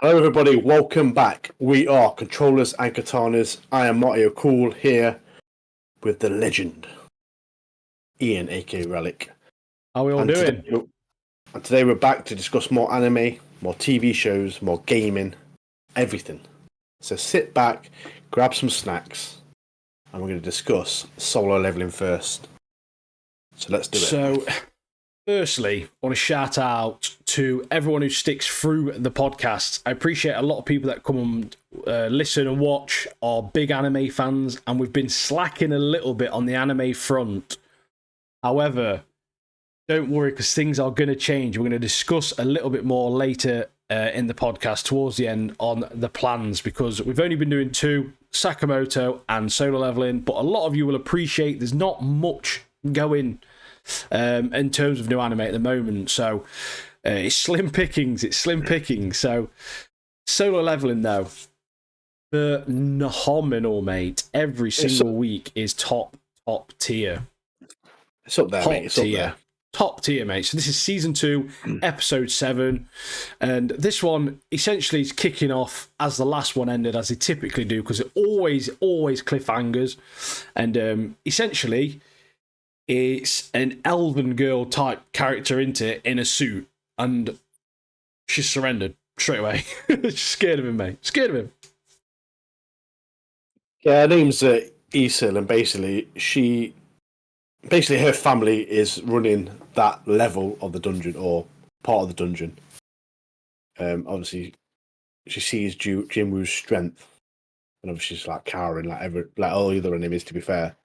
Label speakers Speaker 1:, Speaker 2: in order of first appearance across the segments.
Speaker 1: Hello, everybody. Welcome back. We are Controllers and Katanas. I am Marty O'Cool here with the legend, Ian, aka Relic.
Speaker 2: How are we all doing?
Speaker 1: Today we're back to discuss more anime, more TV shows, more gaming, everything. So sit back, grab some snacks, and we're going to discuss solo leveling first. So let's do it.
Speaker 2: So, firstly, I want to shout out to everyone who sticks through the podcast. I appreciate a lot of people that come and listen and watch are big anime fans, and we've been slacking a little bit on the anime front. However, don't worry, because things are going to change. We're going to discuss a little bit more later in the podcast towards the end on the plans, because we've only been doing two, Sakamoto and solo leveling, but a lot of you will appreciate there's not much going in terms of new anime at the moment, so it's slim pickings. So solo leveling though, phenomenal, mate. Every single week is top tier.
Speaker 1: It's up there, mate. It's up there.
Speaker 2: Top tier, mate. So this is season 2, episode 7, and this one essentially is kicking off as the last one ended, as they typically do, because it always cliffhangers, and essentially it's an elven girl type character in a suit, and she's surrendered straight away. She's scared of him, mate. Scared of him.
Speaker 1: Yeah, her name's Isil, and basically her family is running that level of the dungeon, or part of the dungeon. Obviously, she sees Jinwoo's strength, and obviously she's like cowering, like all the other enemies, to be fair.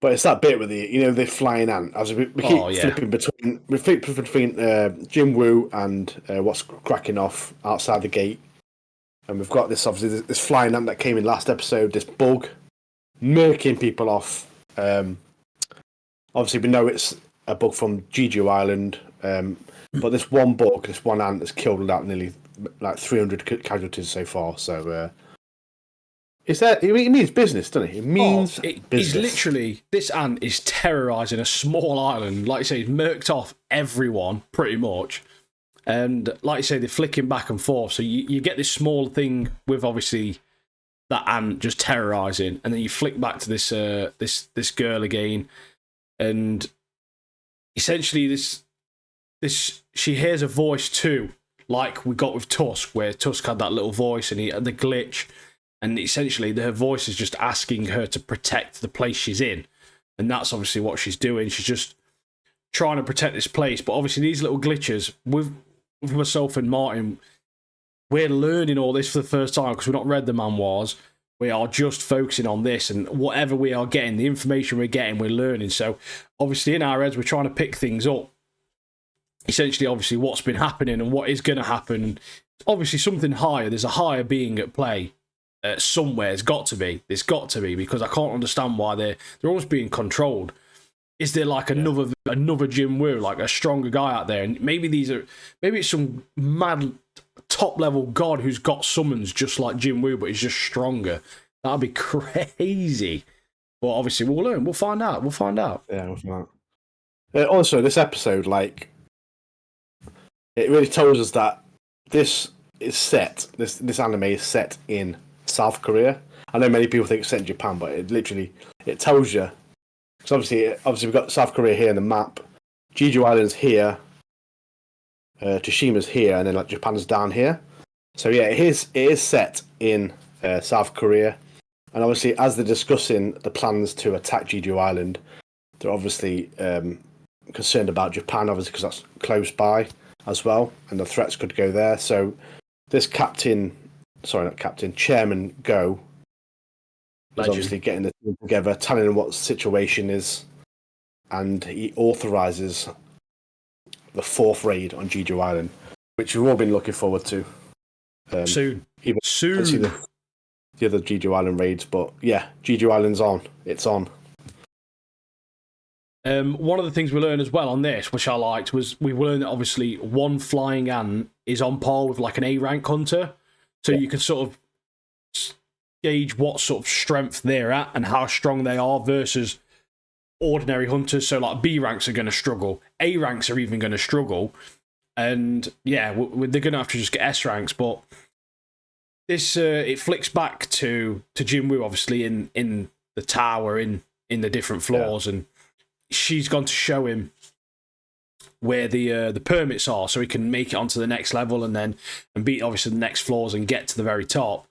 Speaker 1: But it's that bit with the flying ant. As we keep flipping between Jinwoo and what's cracking off outside the gate, and we've got this this flying ant that came in last episode. This bug murking people off. Obviously, we know it's a bug from Jeju Island, but this one ant has killed out nearly like 300 casualties so far. So it means business, doesn't it? It means business.
Speaker 2: This ant is terrorising a small island. Like you say, he's murked off everyone pretty much, and like you say, they're flicking back and forth. So you get this small thing with obviously that ant just terrorising, and then you flick back to this girl again, and essentially this she hears a voice too, like we got with Tusk, where Tusk had that little voice and he had the glitch, and essentially her voice is just asking her to protect the place she's in, and that's obviously what she's doing. She's just trying to protect this place, but obviously these little glitches with myself and Martin, we're learning all this for the first time because we've not read the manhwas. We are just focusing on this, and whatever we are getting, the information we're getting, we're learning. So obviously in our heads, we're trying to pick things up. Essentially, obviously, what's been happening and what is going to happen. Obviously, something higher. There's a higher being at play somewhere. There's got to be, because I can't understand why they're almost being controlled. Is there like another Jinwoo, like a stronger guy out there? And maybe it's some mad top level god who's got summons just like Jinwoo, but he's just stronger. That'd be crazy. But obviously we'll learn. We'll find out.
Speaker 1: Yeah, we'll find out. Also, this episode, like, it really tells us that this anime is set in South Korea. I know many people think it's set in Japan, but it tells you. Because obviously we've got South Korea here in the map. Jeju Island's here. Toshima's here, and then like Japan's down here. So yeah, it is set in South Korea, and obviously as they're discussing the plans to attack Jeju Island, they're obviously concerned about Japan, obviously because that's close by as well, and the threats could go there. So this Chairman Go is obviously getting the team together, telling them what the situation is, and he authorises the 4th raid on Jeju Island, which we've all been looking forward to.
Speaker 2: Soon.
Speaker 1: See the other Jeju Island raids, but yeah, Jeju Island's on. It's on.
Speaker 2: One of the things we learned as well on this, which I liked, was we learned that obviously one flying ant is on par with like an A rank hunter, so you can sort of gauge what sort of strength they're at and how strong they are versus ordinary hunters. So like B ranks are going to struggle, A ranks are even going to struggle, And yeah, they're going to have to just get S ranks. But this it flicks back to Jinwoo, obviously in the tower, in the different floors, and she's gone to show him where the permits are, so he can make it onto the next level and beat obviously the next floors and get to the very top.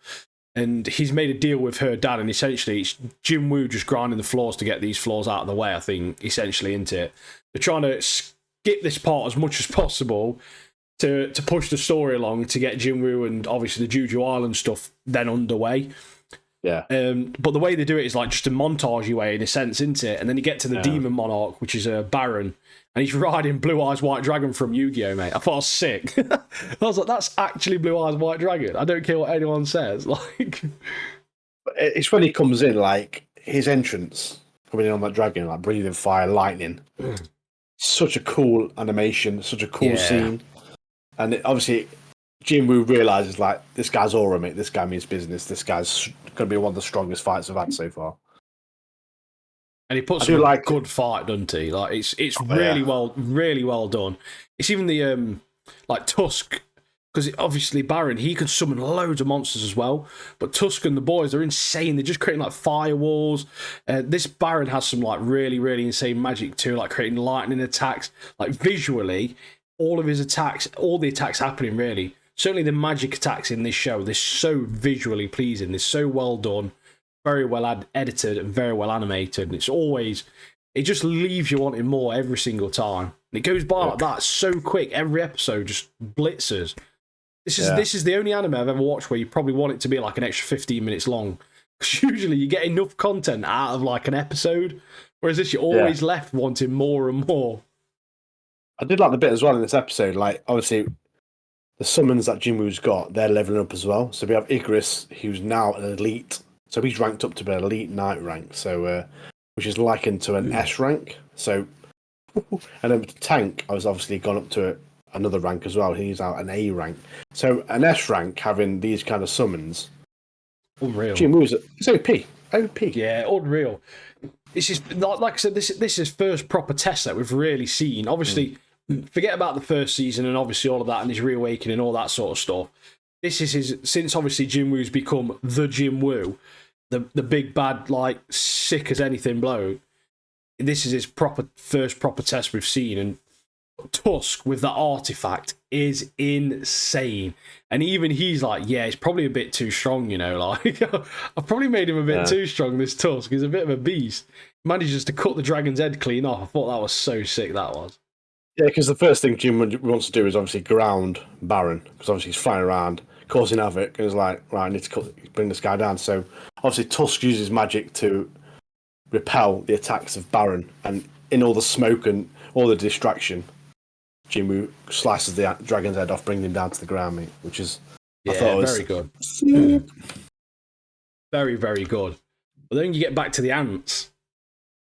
Speaker 2: And he's made a deal with her dad, and essentially it's Jinwoo just grinding the floors to get these floors out of the way, I think, essentially, into it. They're trying to skip this part as much as possible to push the story along to get Jinwoo and obviously the Jeju Island stuff then underway.
Speaker 1: Yeah.
Speaker 2: But the way they do it is like just a montage way, in a sense, isn't it? And then you get to the Demon Monarch, which is a Baron, and he's riding Blue Eyes White Dragon from Yu-Gi-Oh, mate. I thought I was sick. I was like, that's actually Blue Eyes White Dragon. I don't care what anyone says. Like,
Speaker 1: it's when he comes in, like his entrance coming in on that dragon, like breathing fire, lightning. Such a cool animation, such a cool scene, and obviously Jinwoo realizes like this guy's aura, mate. This guy means business. This guy's going to be one of the strongest fights I've had so far.
Speaker 2: And he puts a good fight, doesn't he? Like it's really well done. It's even the like Tusk, because obviously Baron, he can summon loads of monsters as well. But Tusk and the boys are insane. They're just creating like firewalls. This Baron has some like really insane magic too, like creating lightning attacks. Like visually, all of his attacks, all the attacks happening really. Certainly the magic attacks in this show, they're so visually pleasing. They're so well done, very well edited and very well animated. And it just leaves you wanting more every single time. And it goes by like that so quick. Every episode just blitzes. This is the only anime I've ever watched where you probably want it to be like an extra 15 minutes long. Because usually you get enough content out of like an episode, whereas this you're always left wanting more and more.
Speaker 1: I did like the bit as well in this episode. Like obviously, the summons that Jinwoo's got, they're leveling up as well. So we have Icarus, who's now an elite. So he's ranked up to be an elite knight rank. So which is likened to an S rank. So and then Tank, I was obviously gone up to another rank as well. He's out an A rank. So an S rank having these kind of summons.
Speaker 2: Unreal.
Speaker 1: Jinwoo's it's OP. OP.
Speaker 2: Yeah, unreal. This is like I said. This is first proper test that we've really seen. Obviously, forget about the first season and obviously all of that and his reawakening and all that sort of stuff. This is his, since obviously Jinwoo's become the Jinwoo, the big bad, like sick as anything bloke. This is his first proper test we've seen, and Tusk with that artifact is insane. And even he's like, yeah, it's probably a bit too strong, you know. Like I've probably made him a bit too strong. This Tusk, he's a bit of a beast. Manages to cut the dragon's head clean off. I thought that was so sick. That was.
Speaker 1: Yeah, because the first thing Jim wants to do is obviously ground Baron, because obviously he's flying around, causing havoc, and he's like, right, I need to bring this guy down. So obviously Tusk uses magic to repel the attacks of Baron, and in all the smoke and all the distraction, Jinwoo slices the dragon's head off, bringing him down to the ground, mate, which is I thought was
Speaker 2: very good. Very, very good. But then you get back to the ants.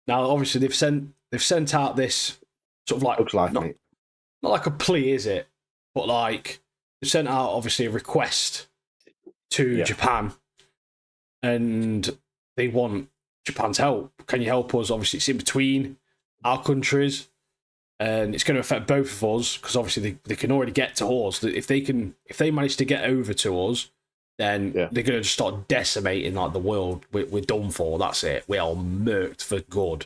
Speaker 2: Now, obviously, they've sent out this sort of like,
Speaker 1: looks like
Speaker 2: not like a plea, is it? But like they've sent out obviously a request to Japan, and they want Japan's help. Can you help us? Obviously, it's in between our countries, and it's going to affect both of us because obviously they can already get to us. If they manage to get over to us, then they're going to just start decimating like the world. We're done for. That's it. We are murked for good.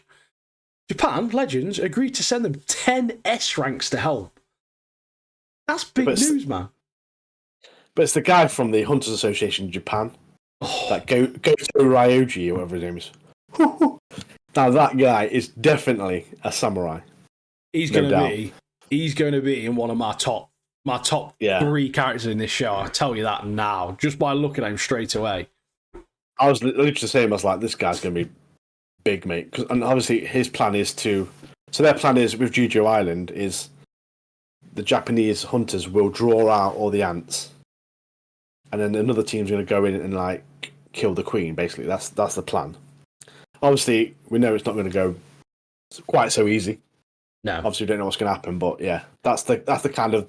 Speaker 2: Japan Legends agreed to send them 10 S ranks to help. That's big news, man.
Speaker 1: But it's the guy from the Hunters Association in Japan, that Goto Ryoji, or whatever his name is. Now that guy is definitely a samurai.
Speaker 2: He's going to be in one of my top 3 characters in this show. I'll tell you that now, just by looking at him straight away.
Speaker 1: I was literally saying, I was like, this guy's going to be big, mate. And obviously his plan is their plan is with Jeju Island is the Japanese hunters will draw out all the ants, and then another team's going to go in and like kill the queen. Basically, that's the plan. Obviously, we know it's not going to go quite so easy.
Speaker 2: No,
Speaker 1: obviously we don't know what's going to happen, but yeah, that's the kind of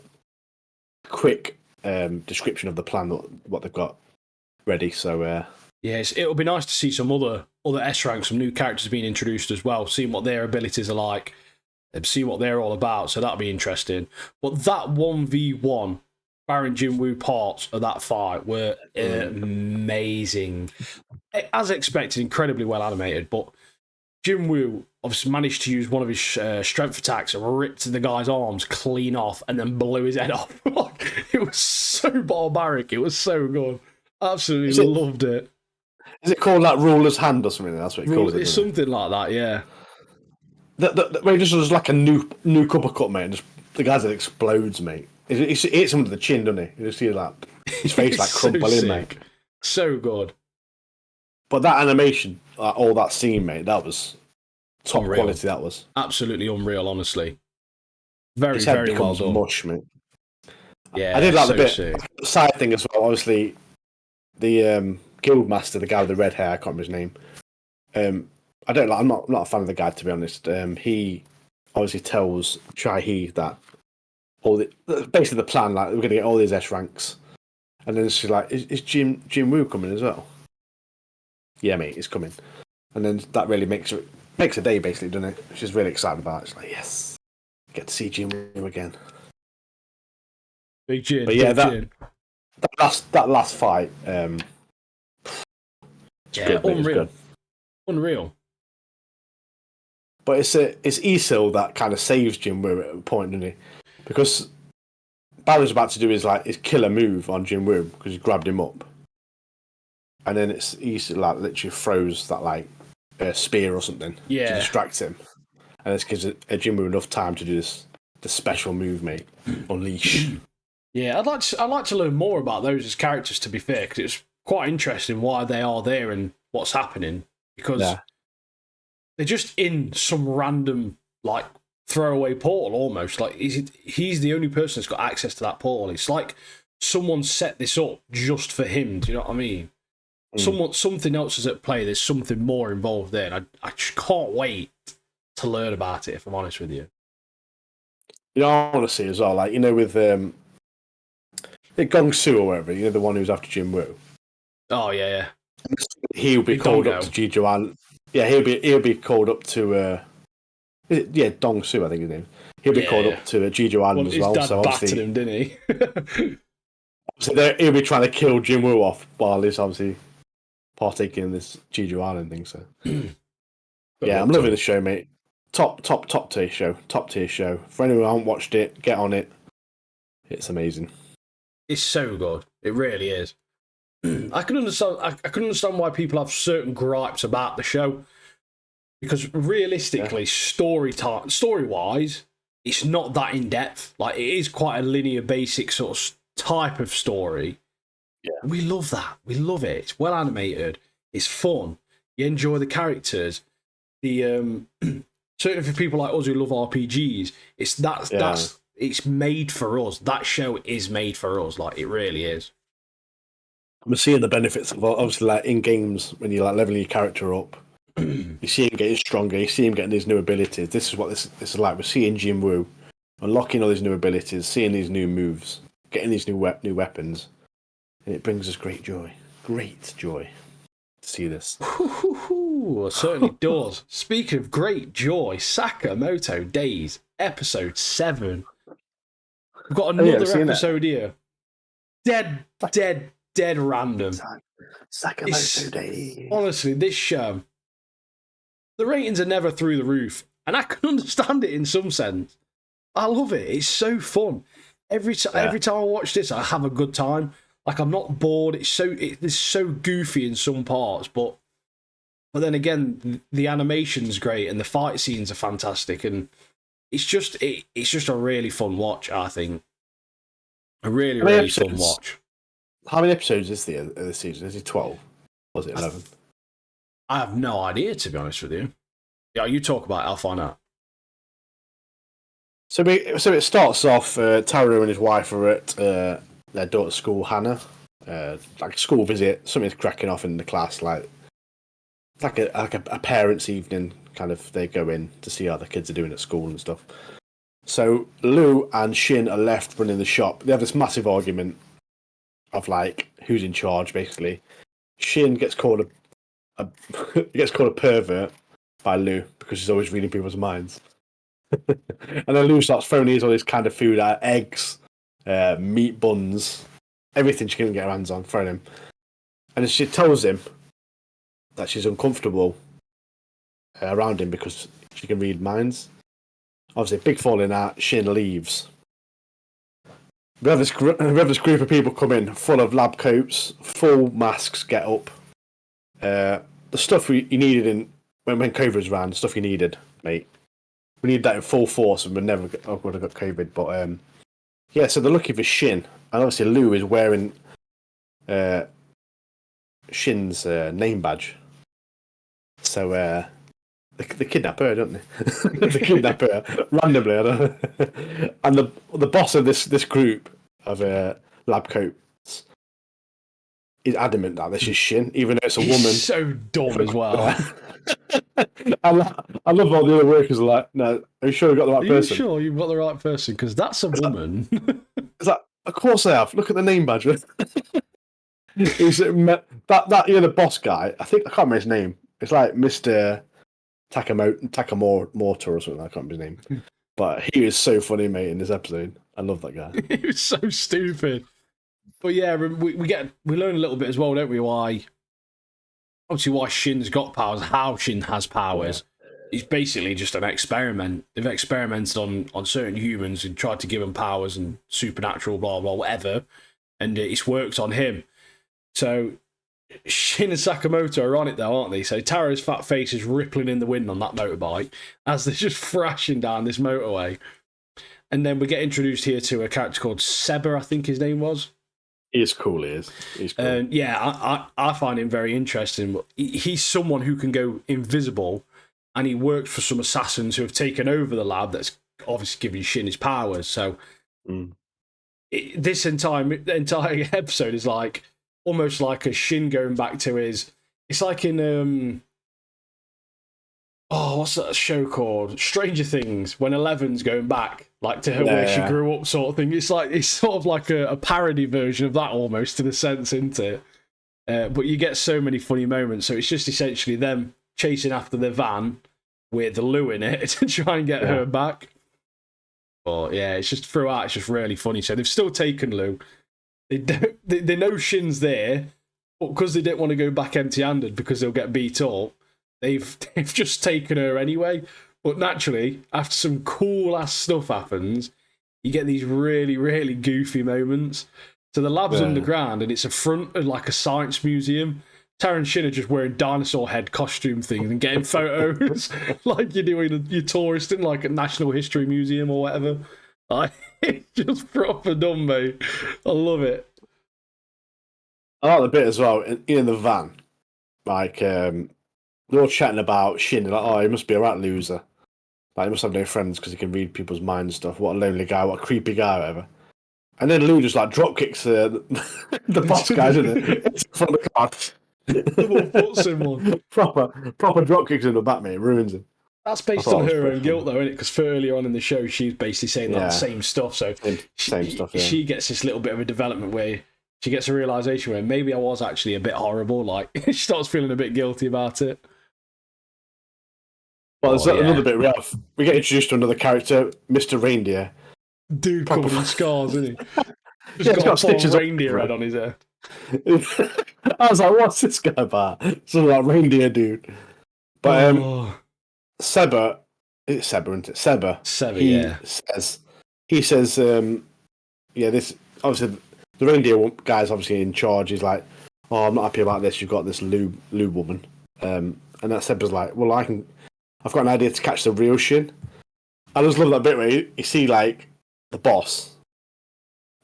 Speaker 1: quick description of the plan, what they've got ready. So
Speaker 2: yes, it'll be nice to see some other S ranks, some new characters being introduced as well, seeing what their abilities are like. and see what they're all about. So that'll be interesting. But that 1v1 Baron Jinwoo parts of that fight were amazing. As expected, incredibly well animated, but Jinwoo obviously managed to use one of his strength attacks and ripped the guy's arms clean off and then blew his head off. It was so barbaric. It was so good. Absolutely loved it.
Speaker 1: Is it called like Ruler's Hand or something? That's what it calls it.
Speaker 2: It's something like that, yeah.
Speaker 1: Where he just does like a new uppercut, mate, and just the guy's that explodes, mate. He hits him under the chin, doesn't he? You just see like his face like crumpling, mate.
Speaker 2: So good.
Speaker 1: But that animation, all that scene, mate, that was top quality. That was
Speaker 2: absolutely unreal, honestly. Very,
Speaker 1: his head
Speaker 2: very well
Speaker 1: becomes
Speaker 2: done.
Speaker 1: mush, mate.
Speaker 2: Yeah,
Speaker 1: I did like
Speaker 2: so
Speaker 1: the bit
Speaker 2: sick.
Speaker 1: side thing as well. Obviously, the guild master, the guy with the red hair, I can't remember his name. I'm not a fan of the guy, to be honest. He obviously tells Chai-Hee that basically the plan, like, we're going to get all these S ranks, and then she's like, "Is Jinwoo coming as well?" Yeah, mate, he's coming, and then that really makes a day, basically, doesn't it? She's really excited about it. She's like, "Yes, get to see Jinwoo again."
Speaker 2: Big Jin.
Speaker 1: But yeah,
Speaker 2: Jin.
Speaker 1: that last fight,
Speaker 2: yeah,
Speaker 1: good,
Speaker 2: unreal. Unreal.
Speaker 1: But it's Isil that kind of saves Jinwoo at a point, doesn't he? Because Balor's about to do his killer move on Jinwoo because he grabbed him up, and then it's Isil like literally throws that spear or something to distract him, and this gives Jinwoo enough time to do the special move, mate, unleash.
Speaker 2: Yeah, I'd like to learn more about those as characters, to be fair, because it's quite interesting why they are there and what's happening, because they're just in some random throwaway portal almost. Like he's the only person that's got access to that portal. It's like someone set this up just for him. Do you know what I mean? Something else is at play. There's something more involved there. And I just can't wait to learn about it, if I'm honest with you.
Speaker 1: You know, I want to see as well, with Gong Su or whatever, the one who's after Jinwoo.
Speaker 2: Oh yeah.
Speaker 1: He'll be called up to Jijuan. Yeah, he'll be called up to Dong Su, I think his name. He'll be called up to Jijuan as well.
Speaker 2: His dad
Speaker 1: so
Speaker 2: battered him, didn't he?
Speaker 1: So he'll be trying to kill Jinwoo off while he's obviously partaking in this Jijuan thing. So yeah, I'm loving the show, mate. Top tier show. Top tier show. For anyone who hasn't watched it, get on it. It's amazing. It's
Speaker 2: so good. It really is. I can understand why people have certain gripes about the show, because realistically, story-wise, it's not that in depth. It is quite a linear, basic sort of type of story.
Speaker 1: Yeah,
Speaker 2: we love that. We love it. It's well animated. It's fun. You enjoy the characters. The certainly for people like us who love RPGs, it's made for us. That show is made for us. It really is.
Speaker 1: I'm seeing the benefits of obviously in games when you're leveling your character up. You see him getting stronger. You see him getting these new abilities. This is what this is like. We're seeing Jinwoo unlocking all these new abilities, seeing these new moves, getting these new weapons, and it brings us great joy to see this.
Speaker 2: It certainly does. Speaking of great joy, Sakamoto Days Ep7. We've got another episode here. Dead random.
Speaker 1: Sakamoto Days.
Speaker 2: Honestly, this show, the ratings are never through the roof, and I can understand it in some sense. I love it. It's so fun. Every time I watch this, I have a good time. I'm not bored. It's so goofy in some parts, but then again, the animation's great and the fight scenes are fantastic, and it's just a really fun watch. I think a really fun watch.
Speaker 1: How many episodes is this season? Is it 12? Or was it 11?
Speaker 2: I have no idea, to be honest with you. Yeah, you talk about it, I'll find out.
Speaker 1: So it starts off, Taro and his wife are at their daughter's school, Hannah. A school visit. Something's cracking off in the class, like a parents' evening, kind of. They go in to see how the kids are doing at school and stuff. So Lou and Shin are left running the shop. They have this massive argument of who's in charge, basically. Shin gets called a pervert by Lou because she's always reading people's minds. And then Lou starts throwing these all this kind of food out, eggs, meat buns, everything she can get her hands on, throwing him. And she tells him that she's uncomfortable around him because she can read minds. Obviously, big falling out, Shin leaves. We have this group of people come in, full of lab coats, full masks, get up. The stuff you needed when COVID was around, the stuff you needed, mate. We need that in full force, and we never would have got COVID. But yeah, so they're looking for Shin, and obviously Lou is wearing Shin's name badge. So they kidnap her, don't they? They kidnap her randomly, I don't know. And the boss of this group of lab coats is adamant that this is Shin, even though it's a woman.
Speaker 2: So dumb as well.
Speaker 1: I love all the other workers are like, no, are you sure you got the right person?
Speaker 2: Are you sure you've got the right person? Because that's a woman.
Speaker 1: It's like, of course I have. Look at the name badge. The boss guy, I can't remember his name. It's like Mr. Takamoto or something. I can't remember his name. But he is so funny, mate, in this episode. I love that guy.
Speaker 2: He was so stupid. But yeah, we learn a little bit as well, don't we? Why Shin's got powers, how Shin has powers. It's basically just an experiment. They've experimented on certain humans and tried to give them powers and supernatural, blah blah, whatever, and it's worked on him. So Shin and Sakamoto are on it though, aren't they? So Tara's fat face is rippling in the wind on that motorbike as they're just thrashing down this motorway. And then we get introduced here to a character called Seba, I think his name was.
Speaker 1: He is cool, he is. He's cool.
Speaker 2: And yeah, I find him very interesting. He's someone who can go invisible, and he works for some assassins who have taken over the lab that's obviously giving Shin his powers. So this entire episode is like almost like a Shin going back to his... It's like in... what's that show called? Stranger Things, when Eleven's going back, like to her where she grew up, sort of thing. It's sort of like a parody version of that almost, to the sense, isn't it? But you get so many funny moments. So it's just essentially them chasing after the van with the Lou in it to try and get her back. But yeah, it's just throughout, it's just really funny. So they've still taken Lou. They know Shin's there, but because they didn't want to go back empty-handed because they'll get beat up, they've just taken her anyway. But naturally, after some cool-ass stuff happens, you get these really, really goofy moments. So the lab's underground, and it's a front of like a science museum. Tara and Shin are just wearing dinosaur head costume things and getting photos like you're doing your tourist in like a National History Museum or whatever. It's just proper dumb, mate. I love it.
Speaker 1: I like the bit as well in the van. Like, they're all chatting about Shin. They're like, oh, he must be a right loser. Like, he must have no friends because he can read people's minds and stuff. What a lonely guy, what a creepy guy, whatever. And then Lou just like drop kicks the boss guy, isn't it? It's from the car.
Speaker 2: Double puts him on.
Speaker 1: Proper drop kicks in the back, mate. It ruins him.
Speaker 2: That's based on her own guilt, though, isn't it? Because earlier on in the show, she's basically saying the same stuff. So
Speaker 1: same stuff. Yeah.
Speaker 2: She gets this little bit of a development where she gets a realization where maybe I was actually a bit horrible. Like she starts feeling a bit guilty about it.
Speaker 1: Well, there's another bit we get introduced to another character, Mr. Reindeer.
Speaker 2: Dude covered in scars, isn't he?
Speaker 1: He's got stitches
Speaker 2: reindeer head on his head.
Speaker 1: I was like, what's this guy about? Some like reindeer dude. But Seba, it's Seba, isn't it? Seba, he says, this obviously the reindeer guy's obviously in charge. He's like, oh, I'm not happy about this. You've got this Lou woman, and that Seba's like, well, I've got an idea to catch the real Shin. I just love that bit where you see like the boss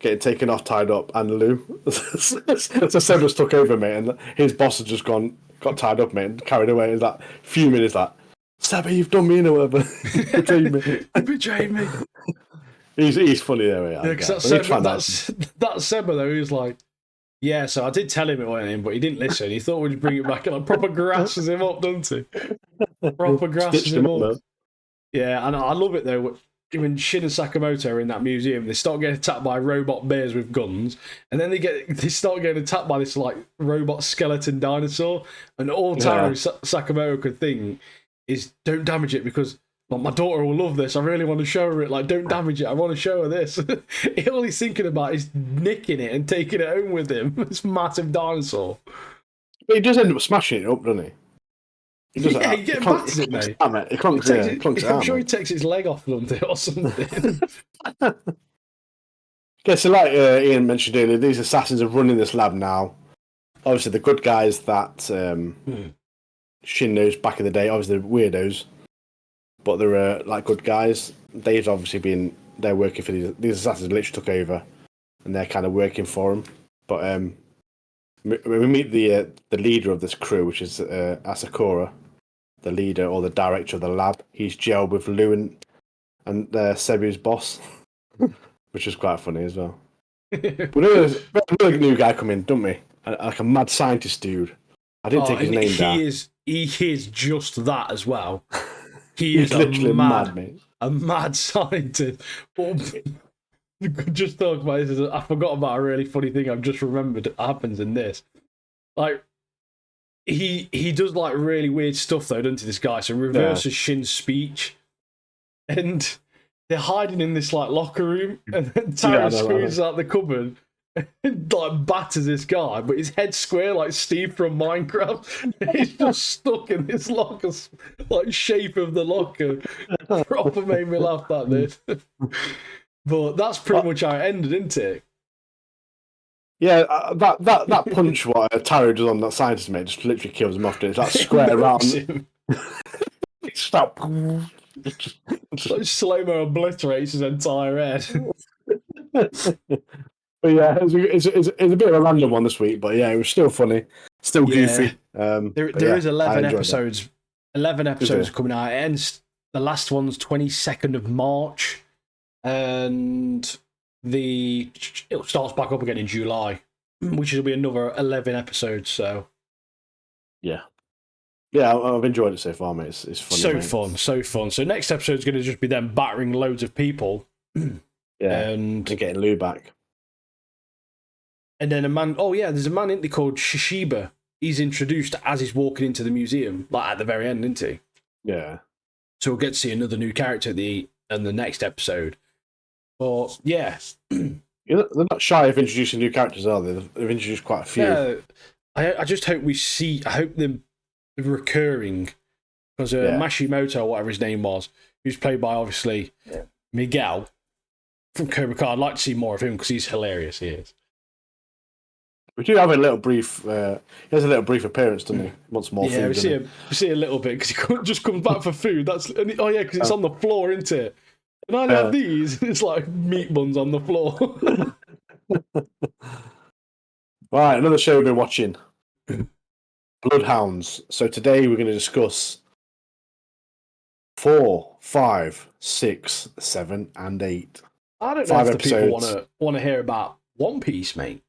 Speaker 1: getting taken off, tied up, and Lou. So Seba's took over, mate, and his boss has just got tied up, mate, and carried away. He's like, fuming. He's like, Seba, you've done me in or whatever. You betrayed me.
Speaker 2: You betrayed me.
Speaker 1: He's funny though.
Speaker 2: Yeah, because that's Seba though. He was like, yeah, so I did tell him it went in, but he didn't listen. He thought we'd bring it back, and like proper grasses him up, doesn't he? Proper grasses him up. Yeah, and I love it though. When Shin and Sakamoto are in that museum, they start getting attacked by robot bears with guns, and then they start getting attacked by this like robot skeleton dinosaur, and all Taro Sakamoto could think is don't damage it because Like, my daughter will love this. I really want to show her it. Like, don't damage it. I want to show her this. All he's thinking about is nicking it and taking it home with him. This massive dinosaur.
Speaker 1: But he does end up smashing it up, doesn't he? He does
Speaker 2: Yeah, he getting batters it, mate.
Speaker 1: He clunks it
Speaker 2: I'm
Speaker 1: out.
Speaker 2: sure he takes his leg off or something.
Speaker 1: Okay, so like Ian mentioned earlier, these assassins are running this lab now. Obviously, the good guys that Shin knows back in the day, obviously they're weirdos, but they're like good guys. They've obviously they're working for these assassins. Literally took over, and they're kind of working for them. But we meet the leader of this crew, which is Asakura, the leader or the director of the lab. He's gelled with Lou and Sebu's boss, which is quite funny as well. But there's another new guy come in, don't we? Like a mad scientist dude. I didn't take his name down.
Speaker 2: He is just that as well.
Speaker 1: He's literally mad, mate.
Speaker 2: A mad scientist. Just talk about this. I forgot about a really funny thing I've just remembered happens in this. Like, he does like really weird stuff though, doesn't he, this guy? So reverses Shin's speech. And they're hiding in this like locker room, and then Tara screams out the cupboard and like batters this guy, but his head's square like Steve from Minecraft. He's just stuck in this locker, like shape of the locker. Proper made me laugh at this. But that's pretty much how it ended, isn't it?
Speaker 1: Yeah, that punch what Taro does on that scientist, mate, just literally kills him off. It's like square around. Stop.
Speaker 2: Like slow-mo obliterates his entire head.
Speaker 1: But yeah, it's a bit of a random one this week, but yeah, it was still funny, still goofy.
Speaker 2: There is 11 episodes. That. 11 episodes coming out. It ends. The last one's 22nd of March, and it starts back up again in July, which will be another 11 episodes. So
Speaker 1: yeah, I've enjoyed it so far, mate. It's funny.
Speaker 2: So fun. So next episode's going to just be them battering loads of people.
Speaker 1: Yeah, and getting Lou back.
Speaker 2: And then there's a man, isn't he, called Shishiba. He's introduced as he's walking into the museum, like at the very end, isn't he?
Speaker 1: Yeah.
Speaker 2: So we'll get to see another new character in the next episode. But yeah.
Speaker 1: They're not shy of introducing new characters, are they? They've introduced quite a few.
Speaker 2: Yeah, I just hope I hope they're recurring. Because Mashimoto, or whatever his name was, who's played by, obviously, Miguel from Cobra Kai. I'd like to see more of him because he's hilarious, he is.
Speaker 1: We do have a little brief. He has a little brief appearance, doesn't he? Wants more food.
Speaker 2: Yeah, we see a little bit because he just comes back for food. Because it's on the floor, isn't it? And I have these. It's like meat buns on the floor.
Speaker 1: Right, another show we've been watching, Bloodhounds. So today we're going to discuss 4, 5, 6, 7, and 8.
Speaker 2: I don't know if the people want to hear about One Piece, mate.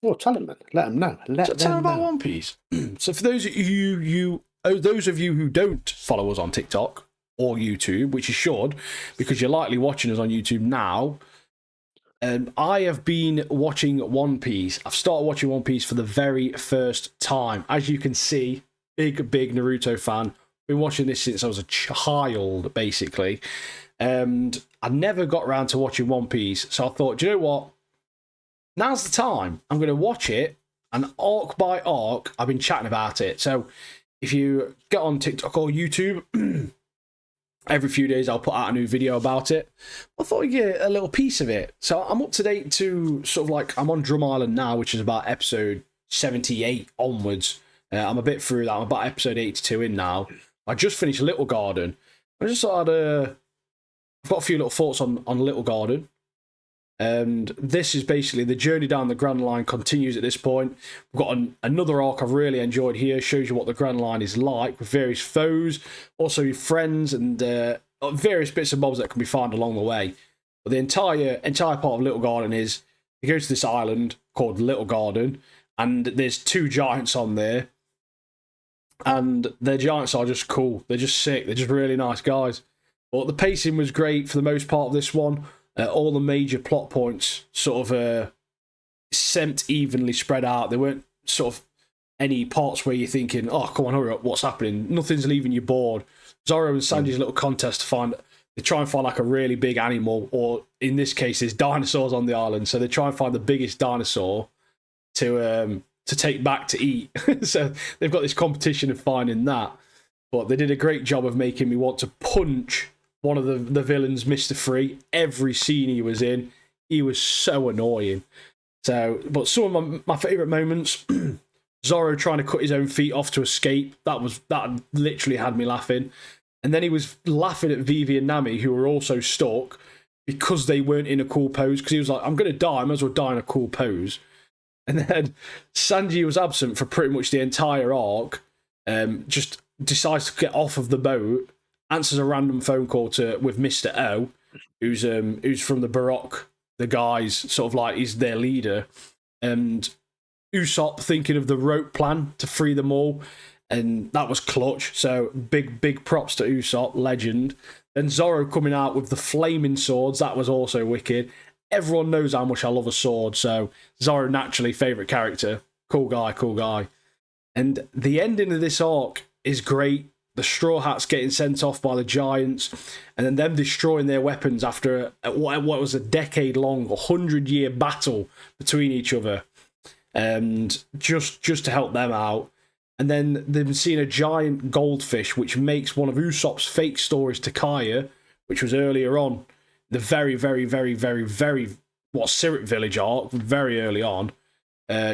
Speaker 1: Well, tell them, man. Let them know.
Speaker 2: Tell them about One Piece. So for those of you who don't follow us on TikTok or YouTube, which you should, because you're likely watching us on YouTube now, I have been watching One Piece. I've started watching One Piece for the very first time. As you can see, big Naruto fan. Been watching this since I was a child, basically. And I never got around to watching One Piece. So I thought, do you know what? Now's the time. I'm going to watch it, and arc by arc, I've been chatting about it. So if you get on TikTok or YouTube, every few days I'll put out a new video about it. I thought I'd get a little piece of it. So I'm up to date to sort of like, I'm on Drum Island now, which is about episode 78 onwards. I'm a bit through that. I'm about episode 82 in now. I just finished Little Garden. I just thought I've got a few little thoughts on Little Garden. And this is basically the journey down the Grand Line continues at this point. We've got another arc I've really enjoyed here. Shows you what the Grand Line is like with various foes, also your friends, and various bits and bobs that can be found along the way. But the entire part of Little Garden is you go to this island called Little Garden, and there's 2 giants on there. And their giants are just cool. They're just sick. They're just really nice guys. But the pacing was great for the most part of this one. All the major plot points sort of seemed evenly spread out. There weren't sort of any parts where you're thinking, oh, come on, hurry up, what's happening? Nothing's leaving you bored. Zoro and Sanji's little contest to find. They try and find like a really big animal, or in this case, there's dinosaurs on the island. So they try and find the biggest dinosaur to take back to eat. So they've got this competition of finding that. But they did a great job of making me want to punch one of the villains, Mr. Free. Every scene he was in, he was so annoying. So, but some of my favourite moments, Zoro trying to cut his own feet off to escape. That literally had me laughing. And then he was laughing at Vivi and Nami, who were also stuck because they weren't in a cool pose. Because he was like, I'm going to die, I might as well die in a cool pose. And then Sanji was absent for pretty much the entire arc. Just decides to get off of the boat, answers a random phone call with Mr. O, who's from the Baroque, the guys, sort of like he's their leader. And Usopp thinking of the rope plan to free them all. And that was clutch. So big props to Usopp, legend. Then Zoro coming out with the flaming swords. That was also wicked. Everyone knows how much I love a sword. So Zoro, naturally, favourite character. Cool guy. And the ending of this arc is great. The Straw Hats getting sent off by the Giants. And then them destroying their weapons after what was a decade-long, 100-year battle between each other. And just to help them out. And then they've seen a giant goldfish, which makes one of Usopp's fake stories to Kaya, which was earlier on, the very Sirit Village arc, very early on,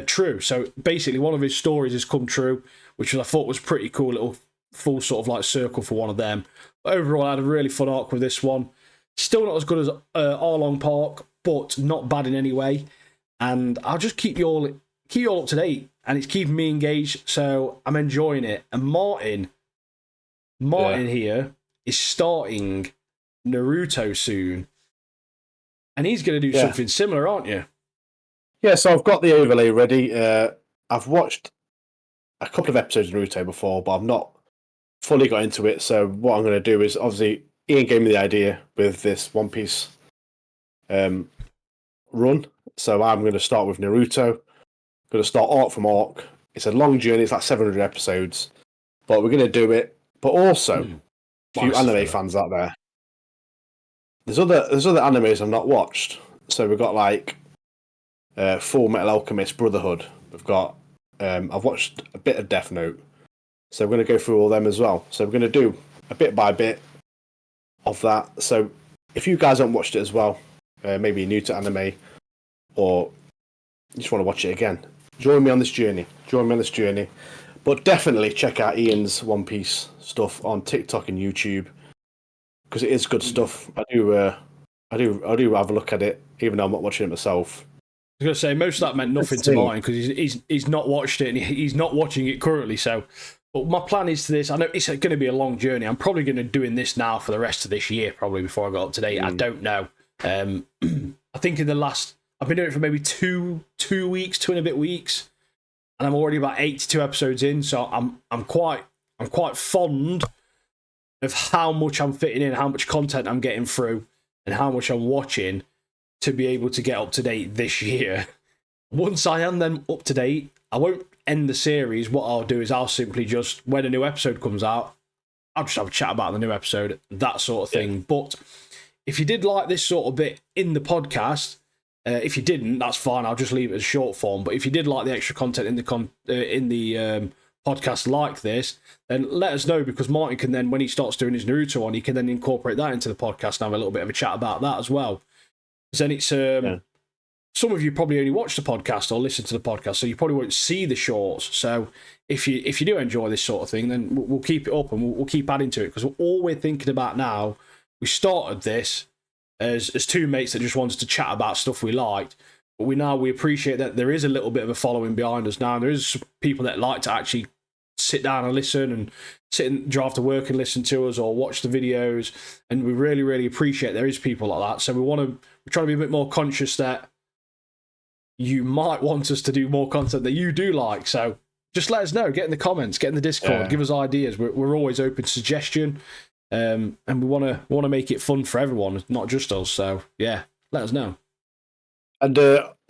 Speaker 2: true. So basically, one of his stories has come true, which I thought was pretty cool, little full sort of like circle for one of them. But overall, I had a really fun arc with this one. Still not as good as Arlong Park, but not bad in any way. And I'll just keep you all up to date. And it's keeping me engaged, so I'm enjoying it. And Martin here is starting Naruto soon. And he's going to do something similar, aren't you?
Speaker 1: Yeah, so I've got the overlay ready. I've watched a couple of episodes of Naruto before, but I've not fully got into it. So what I'm going to do is, obviously, Ian gave me the idea with this One Piece run. So I'm going to start with Naruto. Going to start arc from arc. It's a long journey. It's like 700 episodes, but we're going to do it. But also, a few anime fans out there. There's other animes I've not watched. So we've got like Full Metal Alchemist Brotherhood. We've got I've watched a bit of Death Note. So we're going to go through all them as well. So we're going to do a bit by bit of that. So if you guys haven't watched it as well, maybe you're new to anime or you just want to watch it again, join me on this journey. But definitely check out Ian's One Piece stuff on TikTok and YouTube because it is good stuff. I do have a look at it, even though I'm not watching it myself.
Speaker 2: I was going to say, most of that meant nothing to mine because he's not watched it and he's not watching it currently. So, but my plan is to this. I know it's going to be a long journey. I'm probably going to doing this now for the rest of this year, probably before I got up to date. I don't know. I think I've been doing it for maybe 2 weeks, 2 and a bit weeks, and I'm already about 82 episodes in. So I'm quite fond of how much I'm fitting in, how much content I'm getting through, and how much I'm watching to be able to get up to date this year. Once I am then up to date, I won't end the series. What I'll do is I'll simply just, when a new episode comes out, I'll just have a chat about the new episode, that sort of thing. Yeah. But if you did like this sort of bit in the podcast, if you didn't, that's fine. I'll just leave it as short form. But if you did like the extra content in the podcast like this, then let us know, because Martin can then, when he starts doing his Naruto one, he can then incorporate that into the podcast and have a little bit of a chat about that as well. Because then it's some of you probably only watch the podcast or listen to the podcast, so you probably won't see the shorts. So if you do enjoy this sort of thing, then we'll keep it up and we'll keep adding to it, because all we're thinking about now, we started this as two mates that just wanted to chat about stuff we liked, but we appreciate that there is a little bit of a following behind us now. There is people that like to actually sit down and listen and sit and drive to work and listen to us or watch the videos, and we really, really appreciate there is people like that. So we're trying to be a bit more conscious that you might want us to do more content that you do like. So just let us know, get in the comments, get in the Discord, give us ideas. We're always open to suggestion. And we want to make it fun for everyone, not just us. So yeah, let us know.
Speaker 1: And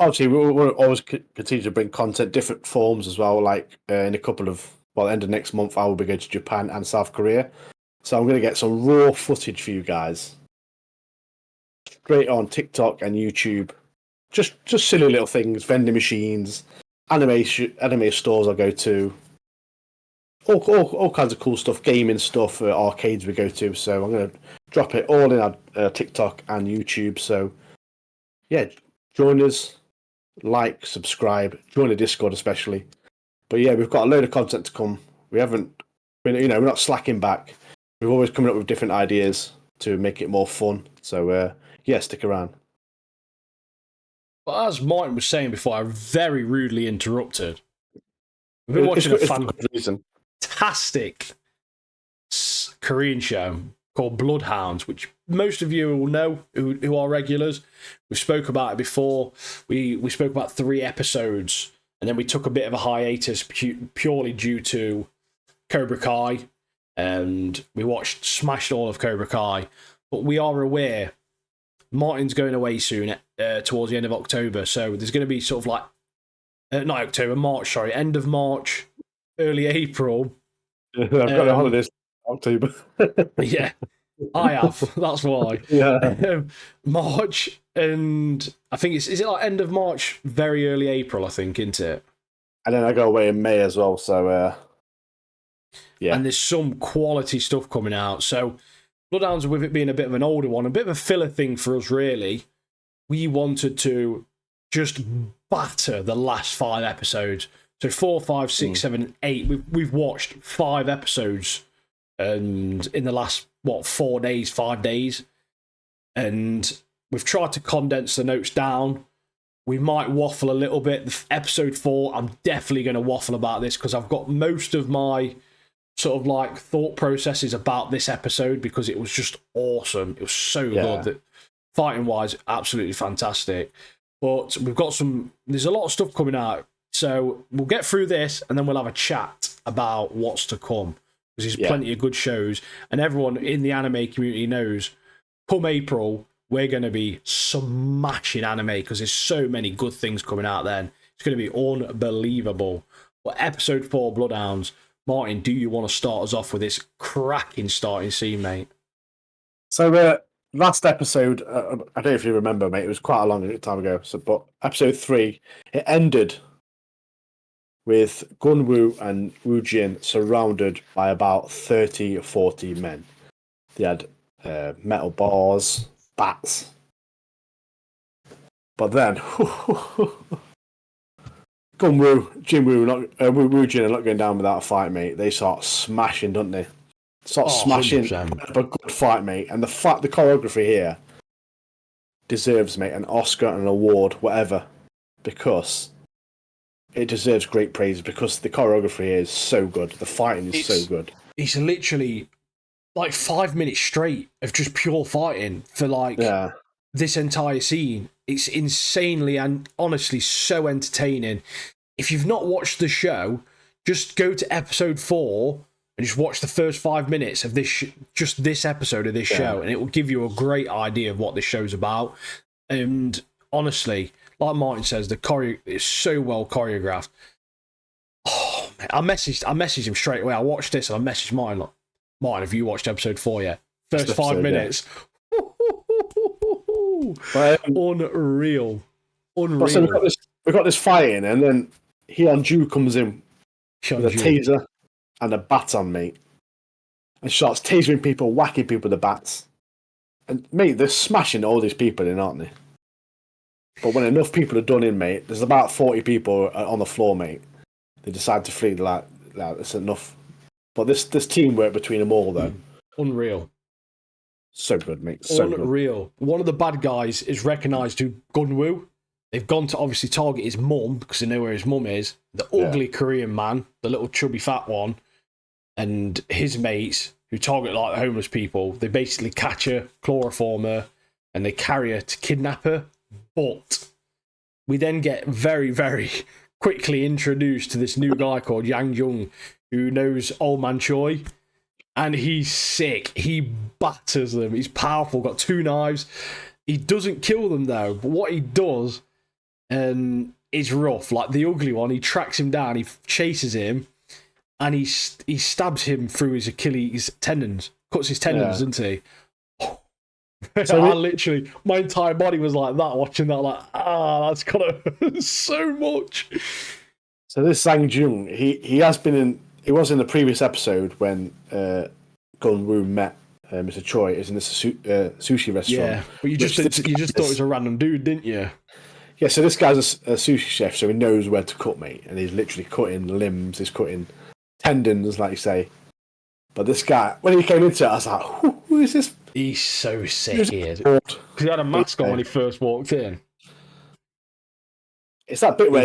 Speaker 1: obviously, we'll always continue to bring content, different forms as well. Like in a couple of, end of next month, I will be going to Japan and South Korea. So I'm going to get some raw footage for you guys, straight on TikTok and YouTube. Just silly little things, vending machines, anime stores I go to, all kinds of cool stuff, gaming stuff, arcades we go to. So I'm going to drop it all in our TikTok and YouTube. So yeah, join us, like, subscribe, join the Discord especially. But yeah, we've got a load of content to come. We haven't been, we're not slacking back. We're always coming up with different ideas to make it more fun. So yeah, stick around.
Speaker 2: But as Martin was saying before, I very rudely interrupted. We've been watching a fantastic Korean show called Bloodhounds, which most of you will know who are regulars. We spoke about it before. We spoke about 3 episodes, and then we took a bit of a hiatus purely due to Cobra Kai, and we smashed all of Cobra Kai. But we are aware Martin's going away soon, towards the end of October, so there's going to be sort of like not October, March, sorry, end of March, early April.
Speaker 1: I've got a holidays October.
Speaker 2: Yeah, I have. That's why.
Speaker 1: Yeah.
Speaker 2: March, and I think is it like end of March, very early April, I think, isn't it?
Speaker 1: And then I go away in May as well, so yeah.
Speaker 2: And there's some quality stuff coming out. So Bloodhounds, with it being a bit of an older one, a bit of a filler thing for us, really, we wanted to just batter the last 5 episodes. So 4, 5, 6, 7, 8. We've watched 5 episodes, and in the last 4 days, 5 days, and we've tried to condense the notes down. We might waffle a little bit. Episode 4, I'm definitely going to waffle about this because I've got most of my sort of like thought processes about this episode because it was just awesome. It was so good. That fighting wise, absolutely fantastic. But there's a lot of stuff coming out. So we'll get through this and then we'll have a chat about what's to come. Because there's plenty of good shows. And everyone in the anime community knows, come April, we're going to be smashing anime because there's so many good things coming out then. It's going to be unbelievable. But episode 4, Bloodhounds. Martin, do you want to start us off with this cracking starting scene, mate?
Speaker 1: So last episode, I don't know if you remember, mate, it was quite a long time ago. But episode 3, it ended with Gunwoo and Woojin surrounded by about 30 or 40 men. They had metal bars, bats. But then, Gunwoo, Jinwoo, Woojin are not going down without a fight, mate. They start smashing, don't they? Smashing, 100%. But good fight, mate. And the choreography here deserves, mate, an Oscar, an award, whatever, because it deserves great praise because the choreography is so good. The fighting is so good.
Speaker 2: It's literally like 5 minutes straight of just pure fighting for this entire scene. It's insanely and honestly so entertaining. If you've not watched the show, just go to episode 4 and just watch the first 5 minutes of this, just this episode of this show, and it will give you a great idea of what this show's about. And honestly, like Martin says, the choreo is so well choreographed. Oh man, I messaged him straight away. I watched this and I messaged Martin, like, Martin, have you watched episode 4 yet? First 5 minutes. Unreal.
Speaker 1: So we've got this fighting, and then Hyunju comes in with a taser and a baton, mate, and starts tasering people, whacking people with the bats. And mate, they're smashing all these people in, aren't they? But when enough people are done in, mate, there's about 40 people on the floor, mate. They decide to flee. Like it's enough. But this teamwork between them all, though,
Speaker 2: unreal.
Speaker 1: So good, mate. So
Speaker 2: unreal. Good. One of the bad guys is recognised to Gunwoo. They've gone to obviously target his mum because they know where his mum is. The ugly Korean man, the little chubby fat one, and his mates who target like the homeless people. They basically catch her, chloroform her, and they carry her to kidnap her. But we then get very, very quickly introduced to this new guy called Yang Jung, who knows Old Man Choi. And he's sick. He batters them. He's powerful. Got 2 knives. He doesn't kill them though. But what he does is rough. Like the ugly one, he tracks him down. He chases him, and he stabs him through his Achilles tendons. cuts his tendons, doesn't he?
Speaker 1: So
Speaker 2: I literally, my entire body was like that, watching that, like, that's gotta hurt so much.
Speaker 1: So this Zhang Jung, he was in the previous episode when Gun-Woo met Mr. Choi is in this sushi restaurant.
Speaker 2: Yeah, but you just thought it was a random dude, didn't you?
Speaker 1: Yeah, so this guy's a sushi chef, so he knows where to cut meat, and he's literally cutting limbs, he's cutting tendons, like you say. But this guy, when he came into it, I was like, who is this?
Speaker 2: He's so sick, he is. Because he had a mask on when he first walked in.
Speaker 1: It's that bit where,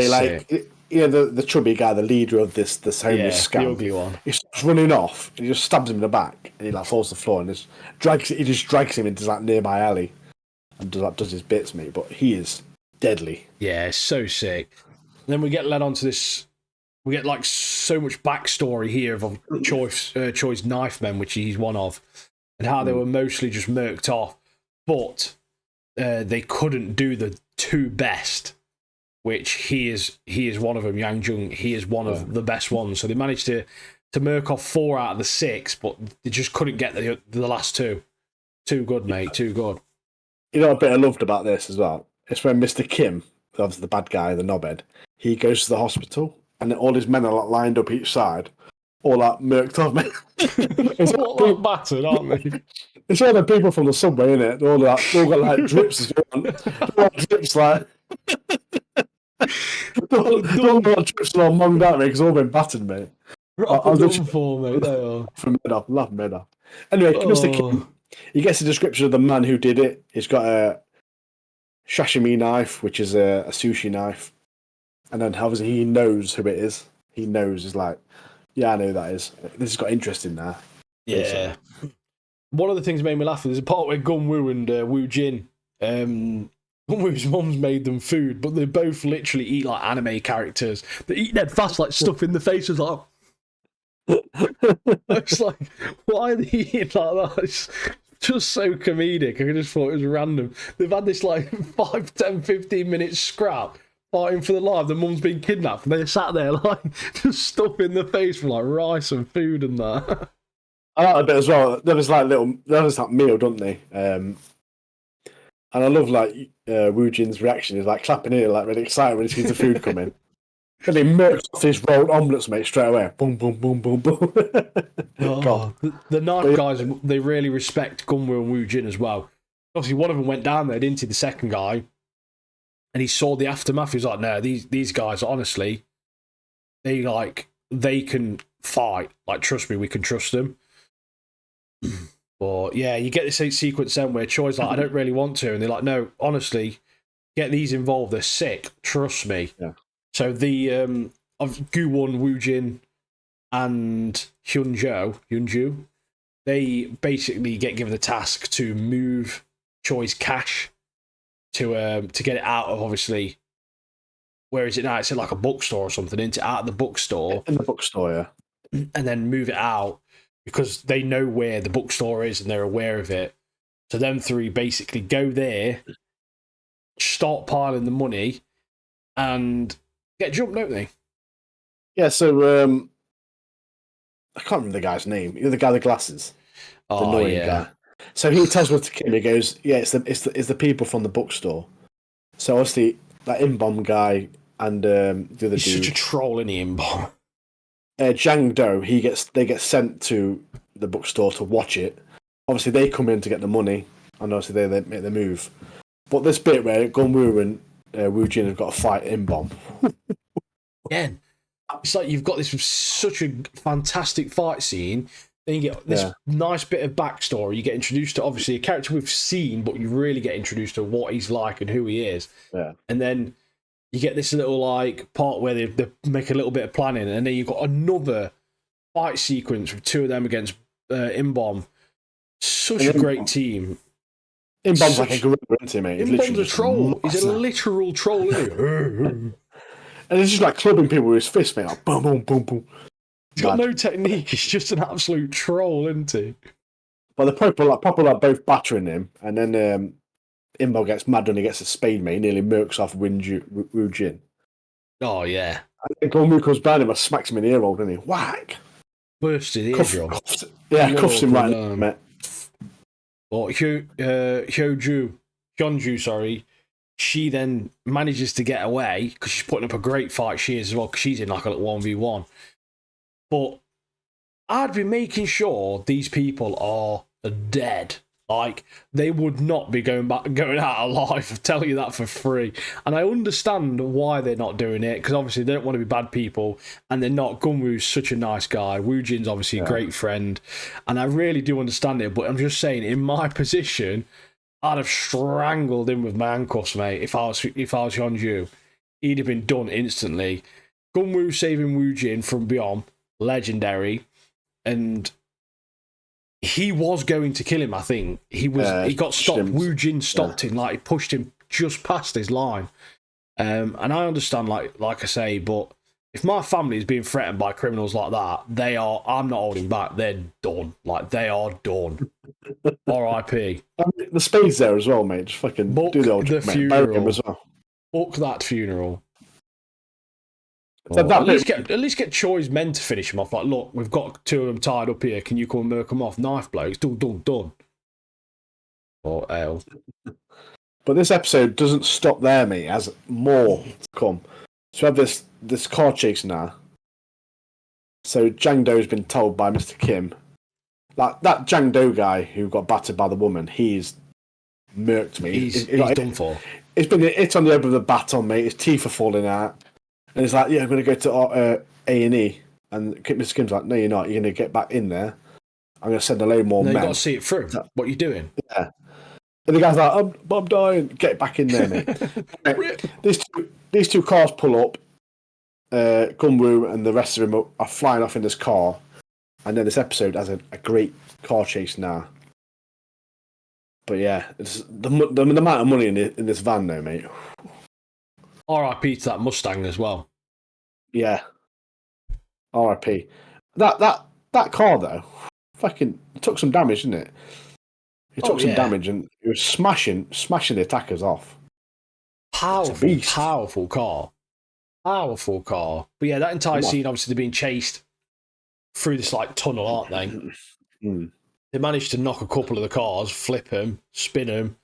Speaker 1: the chubby guy, the leader of this homeless scam,
Speaker 2: the ugly one.
Speaker 1: He's running off, and he just stabs him in the back, and he like falls to the floor, and he just drags him into that nearby alley, and does his bits, mate. But he is deadly.
Speaker 2: Yeah, it's so sick. And then we get led on to this. We get like so much backstory here of Choi's knife men, which he's one of, and how they were mostly just murked off, but they couldn't do the two best, which he is one of them. Yang Jung, he is one of the best ones. So they managed to murk off 4 out of the 6, but they just couldn't get the last 2. Too good, mate. Too good.
Speaker 1: You know, a bit I loved about this as well. It's when Mr. Kim, obviously the bad guy, the knobhead, he goes to the hospital, and all his men are like lined up each side, all like murked off, mate.
Speaker 2: It's all like battered, aren't they?
Speaker 1: It's all the people from the subway, isn't it? They're all got like drips as well. They're all drips like. They're all drips and all monged out, mate, because all been battered, mate.
Speaker 2: I was looking for, mate. They are.
Speaker 1: From laughing mid off. Anyway, Mr. Kim, he gets a description of the man who did it. He's got a sashimi knife, which is a sushi knife. And then obviously he knows who it is. He knows, he's like, yeah, I know who that is. This has got interesting now.
Speaker 2: Yeah. One of the things that made me laugh, there's a part where Gun-Woo and Woo Jin, Gun-Woo's mum's made them food, but they both literally eat like anime characters. They eat dead fast, like stuff in the face. It's like, it's like, why are they eating like that? It's just so comedic. I just thought it was random. They've had this like 5, 10, 15 minute scrap fighting for the life. The mum's been kidnapped, and they sat there like just stuff in the face from like rice and food and that.
Speaker 1: I like a bit as well. There was that meal, don't they? And I love like Woo Jin's reaction. He's like clapping here, like really excited when he sees the food coming. And he murks off his rolled omelettes, mate, straight away. Boom, boom, boom, boom, boom.
Speaker 2: The knife guys, they really respect Gun-Woo and Woo Jin as well. Obviously, one of them went down there, didn't he? The second guy, and he saw the aftermath. He was like, "No, these guys, honestly, they can fight. Like, trust me, we can trust them." But yeah, you get this sequence then where Choi's like, "I don't really want to," and they're like, "No, honestly, get these involved. They're sick. Trust me."
Speaker 1: Yeah.
Speaker 2: So the of Gu-won, Woo Jin, and Hyunju, they basically get given the task to move Choi's cash to get it out of, obviously, where is it now? It's in like a bookstore or something, into out of the bookstore.
Speaker 1: In the bookstore, yeah.
Speaker 2: And then move it out because they know where the bookstore is and they're aware of it. So them three basically go there, start piling the money, and get jumped, don't they?
Speaker 1: Yeah, so I can't remember the guy's name. You're the guy with the glasses. The annoying guy. So he tells Mr. Kim, he goes, yeah, it's the people from the bookstore. So obviously that Inbom guy and the other
Speaker 2: He's
Speaker 1: dude.
Speaker 2: such a troll in the Inbom.
Speaker 1: Jang Do, they get sent to the bookstore to watch it. Obviously they come in to get the money, and obviously they make the move. But this bit where Gun-Woo and Woo Jin have got a fight Inbom.
Speaker 2: Again, it's like you've got this such a fantastic fight scene. Then you get this nice bit of backstory. You get introduced to, obviously, a character we've seen, but you really get introduced to what he's like and who he is.
Speaker 1: Yeah.
Speaker 2: And then you get this little like part where they make a little bit of planning, and then you've got another fight sequence with 2 of them against Inbom. Such a great team.
Speaker 1: Inbom's like a gorilla, isn't he, mate?
Speaker 2: Inbom's a troll. He's a literal troll, isn't he?
Speaker 1: And he's just like clubbing people with his fist, mate. Like, boom, boom, boom, boom.
Speaker 2: He's got no technique. He's just an absolute troll, isn't he?
Speaker 1: But the proper like both battering him, and then Inbom gets mad when he gets a spade, mate. He nearly murks off Woo Jin.
Speaker 2: Oh, yeah.
Speaker 1: And then Gun-Woo comes behind him and smacks him in the ear hole, doesn't he? Whack!
Speaker 2: Bursted eardrum.
Speaker 1: Cuffs him right now, mate.
Speaker 2: Or Hyunju, sorry. She then manages to get away because she's putting up a great fight. She is as well because she's in like a little 1v1. But I'd be making sure these people are dead. Like, they would not be going out alive. I'll tell you that for free. And I understand why they're not doing it, because obviously they don't want to be bad people, and they're not. Gunwoo's such a nice guy. Woojin's obviously a great friend, and I really do understand it, but I'm just saying, in my position, I'd have strangled him with my handcuffs, mate, if I was Hyunju. He'd have been done instantly. Gunwoo saving Woojin from beyond, legendary, and he was going to kill him, I think. He got stopped. Woojin stopped him, like he pushed him just past his line. And I understand, like I say, but if my family is being threatened by criminals like that, I'm not holding back. They're done. Like, they are done. R.I.P.
Speaker 1: The spade's there as well, mate. Just fucking
Speaker 2: Book
Speaker 1: do the old
Speaker 2: the
Speaker 1: job,
Speaker 2: funeral.
Speaker 1: Bury him as well.
Speaker 2: Book that funeral.
Speaker 1: So
Speaker 2: at least get Choi's men to finish him off. Like, look, we've got two of them tied up here. Can you come and murk them off? Knife blows. Done. Or ale.
Speaker 1: But this episode doesn't stop there, mate. It has more to come. So we have this car chase now. So Jang Do's been told by Mr. Kim, like that Jang Do guy who got battered by the woman, he's murked me.
Speaker 2: He's done for.
Speaker 1: It's been hit on the head with a baton, mate. His teeth are falling out. And he's like, yeah, I'm going to go to A&E. And Mr. Kim's like, no, you're not. You're going to get back in there. I'm going to send a load more men.
Speaker 2: You've got to see it through. What are you doing?
Speaker 1: Yeah. And the guy's like, I'm dying. Get back in there, mate. These two cars pull up. Gunwoo and the rest of them are flying off in this car. And then this episode has a great car chase now. But yeah, it's the amount of money in this van now, mate.
Speaker 2: R.I.P. to that Mustang as well.
Speaker 1: Yeah. R.I.P. That car though, fucking took some damage, didn't it? It took some damage and it was smashing the attackers off.
Speaker 2: Powerful car. But yeah, that entire scene, obviously, they're being chased through this like tunnel, aren't they? They managed to knock a couple of the cars, flip them, spin them,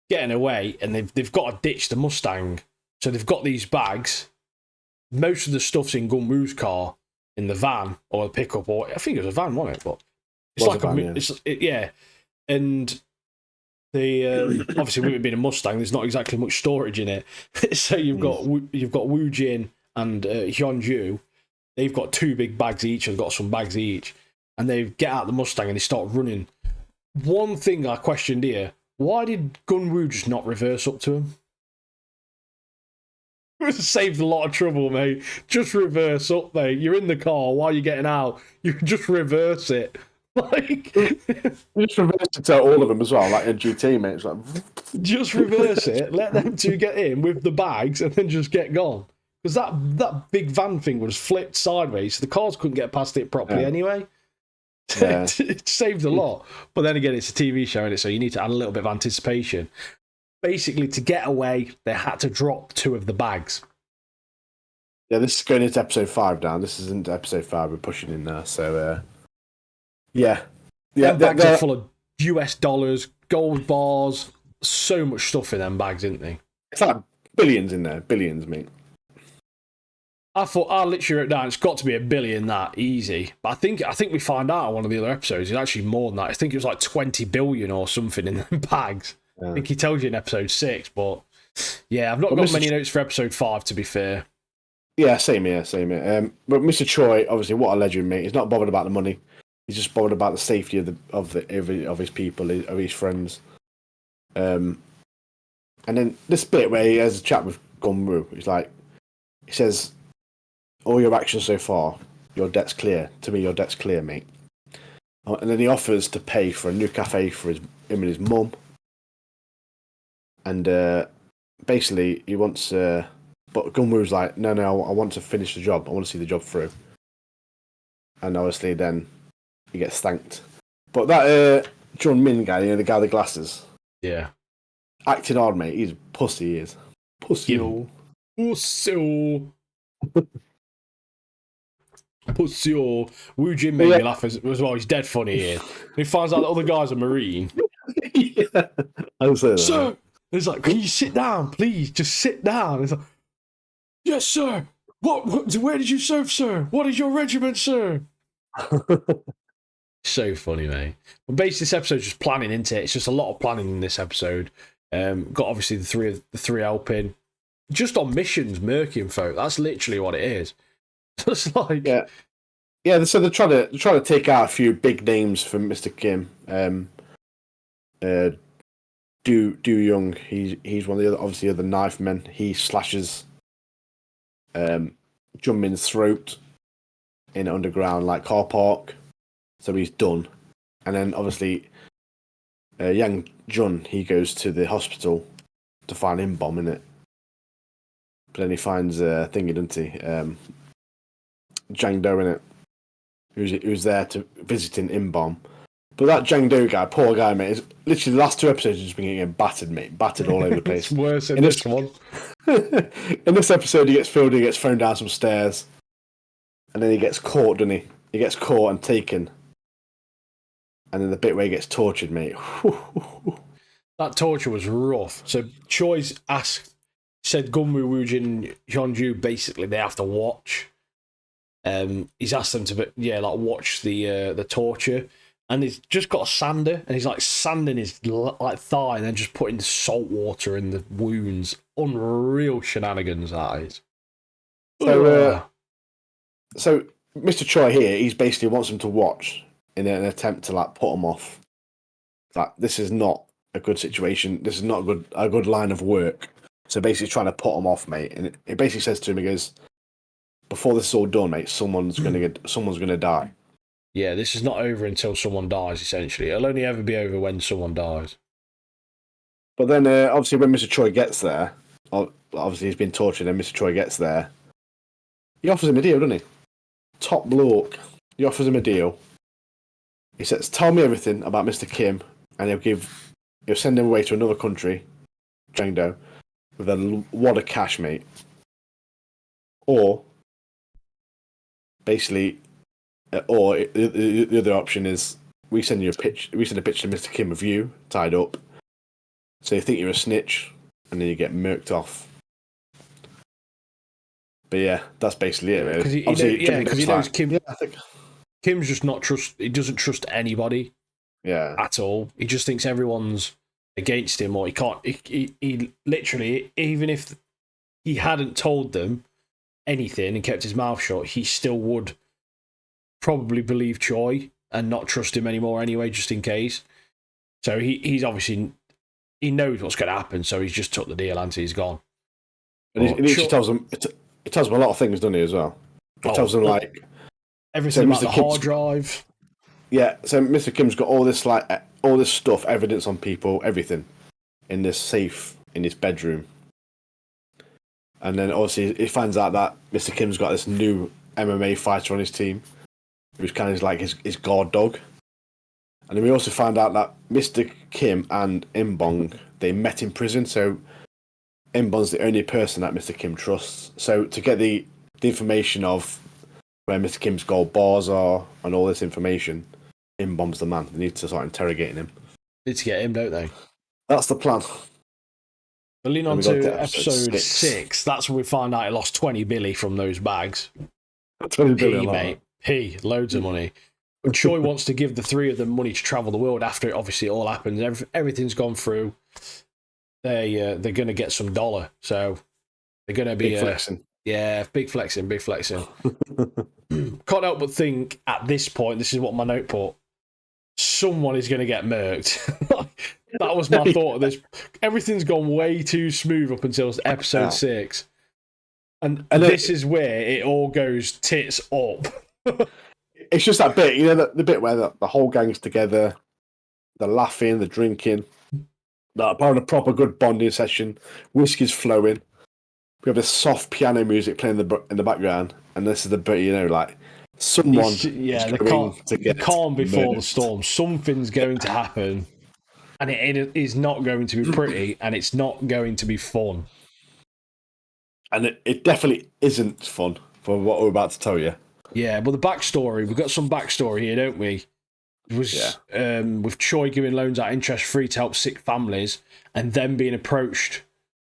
Speaker 2: getting away, and they've got to ditch the Mustang. So they've got these bags. Most of the stuff's in Gunwoo's car, in the van or the pickup, or I think it was a van, wasn't it? But it's like a van, And the obviously with it being a Mustang, there's not exactly much storage in it. So you've got Woojin and Hyunju. They've got two big bags each. They've got some bags each, and they get out the Mustang and they start running. One thing I questioned here: why did Gunwoo just not reverse up to him? It would have saved a lot of trouble, mate. Just reverse up, mate. You're in the car. Why are you getting out? You just reverse it. Like,
Speaker 1: you just reverse it to all of them as well, like in GT, mate. It's like,
Speaker 2: just reverse it. Let them two get in with the bags, and then just get gone. Because that big van thing was flipped sideways, so the cars couldn't get past it properly anyway. Yeah. It saved a lot. But then again, it's a TV show, isn't it? So you need to add a little bit of anticipation. Basically, to get away, they had to drop two of the bags.
Speaker 1: Yeah, this is going into episode 5 now. This isn't episode 5. We're pushing in there. So, yeah.
Speaker 2: Them bags are full of US dollars, gold bars, so much stuff in them bags, isn't they?
Speaker 1: It's like billions in there. Billions, mate.
Speaker 2: I literally wrote down, it's got to be $1 billion, that, easy. But I think we find out on one of the other episodes, it's actually more than that. I think it was like 20 billion or something in them bags. Yeah. I think he tells you in episode 6, but yeah, I've not got many notes for episode 5, to be fair.
Speaker 1: Yeah, same here. But Mr. Choi, obviously, what a legend, mate. He's not bothered about the money. He's just bothered about the safety of his people, of his friends. And then this bit where he has a chat with Gunwoo, he says, all your actions so far, your debt's clear. To me, your debt's clear, mate. And then he offers to pay for a new cafe for him and his mum. And basically, he wants... but Gunwoo's like, no, I want to finish the job. I want to see the job through. And obviously, then he gets thanked. But that John Min guy, the guy with the glasses.
Speaker 2: Yeah.
Speaker 1: Acting hard, mate. He's a pussy, he is. Pussy.
Speaker 2: Pussy. pussy, or Wu Jin made me laugh as well. He's dead funny here. And he finds out the other guy's a Marine.
Speaker 1: Yeah, I would say that.
Speaker 2: Sir, he's like, can you sit down, please? Just sit down. He's like, yes, sir. What? Where did you serve, sir? What is your regiment, sir? So funny, mate. But basically, this episode's just planning, isn't it? It's just a lot of planning in this episode. Got obviously the three helping, just on missions, murking folk. That's literally what it is. Just like
Speaker 1: yeah. So they're trying to take out a few big names from Mr. Kim. Do Young. He's one of the other knife men. He slashes Junmin's throat in an underground like car park. So he's done. And then obviously Yang Jun, he goes to the hospital to find Im-Bomb in it. But then he finds thingy, doesn't he? Jang Do in it. Who's there to visiting Im-Bomb. But that Jang Do guy, poor guy, mate, is literally the last 2 episodes he's been getting battered, mate. Battered all over the place.
Speaker 2: It's worse in this one.
Speaker 1: In this episode, he gets thrown down some stairs. And then he gets caught, doesn't he? He gets caught and taken. And then the bit where he gets tortured, mate.
Speaker 2: That torture was rough. So Choi's said Gunmu, Woojin, and Hyunju basically they have to watch. He's asked them to watch the torture. And he's just got a sander, and he's like sanding his thigh, and then just putting salt water in the wounds. Unreal shenanigans, that is.
Speaker 1: So Mr. Choi here, he's basically wants him to watch in an attempt to put him off. Like, this is not a good situation. This is not a good line of work. So basically, trying to put him off, mate. And it basically says to him, he goes, "Before this is all done, mate, someone's gonna die."
Speaker 2: Yeah, this is not over until someone dies. Essentially, it'll only ever be over when someone dies.
Speaker 1: But then, obviously, when Mr. Choi gets there, obviously he's been tortured, and Mr. Choi gets there, he offers him a deal, doesn't he? Top bloke. He offers him a deal. He says, "Tell me everything about Mr. Kim," and he'll send him away to another country, Jangdo, with a wad of cash, mate. Or basically, the other option is we send a picture to Mr. Kim of you tied up, so you think you're a snitch, and then you get murked off. But yeah, that's basically it.
Speaker 2: Because he knows Kim. Yeah, I think Kim's just not trust. He doesn't trust anybody.
Speaker 1: Yeah,
Speaker 2: at all. He just thinks everyone's against him, or he can't. He literally, even if he hadn't told them anything and kept his mouth shut, he still would probably believe Choi and not trust him anymore anyway, just in case. So he's obviously he knows what's going to happen, so he's just took the deal and he's gone.
Speaker 1: And he tells them. It tells them a lot of things, doesn't he, as well? It tells them
Speaker 2: everything about the hard drive.
Speaker 1: Yeah, so Mr. Kim's got all this stuff, evidence on people, everything in this safe in his bedroom. And then obviously he finds out that Mr. Kim's got this new MMA fighter on his team, who's kind of like his guard dog. And then we also find out that Mr. Kim and Im-Bong, they met in prison, so Im-Bong's the only person that Mr. Kim trusts. So to get the information of where Mr. Kim's gold bars are and all this information, Im-Bong's the man. They need to start interrogating him.
Speaker 2: Need to get him, don't they?
Speaker 1: That's the plan.
Speaker 2: We'll lean on to episode 6. That's when we find out he lost 20 billy from those bags.
Speaker 1: 20 billion,
Speaker 2: mate. Loads of money. But Choi wants to give the three of them money to travel the world after it obviously all happens. Everything's gone through. They're going to get some dollar. So they're going to be...
Speaker 1: Big flexing.
Speaker 2: Yeah, big flexing. Can't help but think at this point, this is what my note put, someone is going to get murked. That was my thought of this. Everything's gone way too smooth up until episode 6. And this is where it all goes tits up.
Speaker 1: It's just that bit, the bit where the whole gang's together, they're laughing, they're drinking, they're having a proper good bonding session, whiskey's flowing. We have this soft piano music playing in the background, and this is the bit, someone is going to get
Speaker 2: calm before the storm. Something's going to happen, and it is not going to be pretty, and it's not going to be fun.
Speaker 1: And it definitely isn't fun for what we're about to tell you.
Speaker 2: Yeah, but the backstory, we've got some backstory here, don't we? It was with Choi giving loans out interest free to help sick families, and then being approached.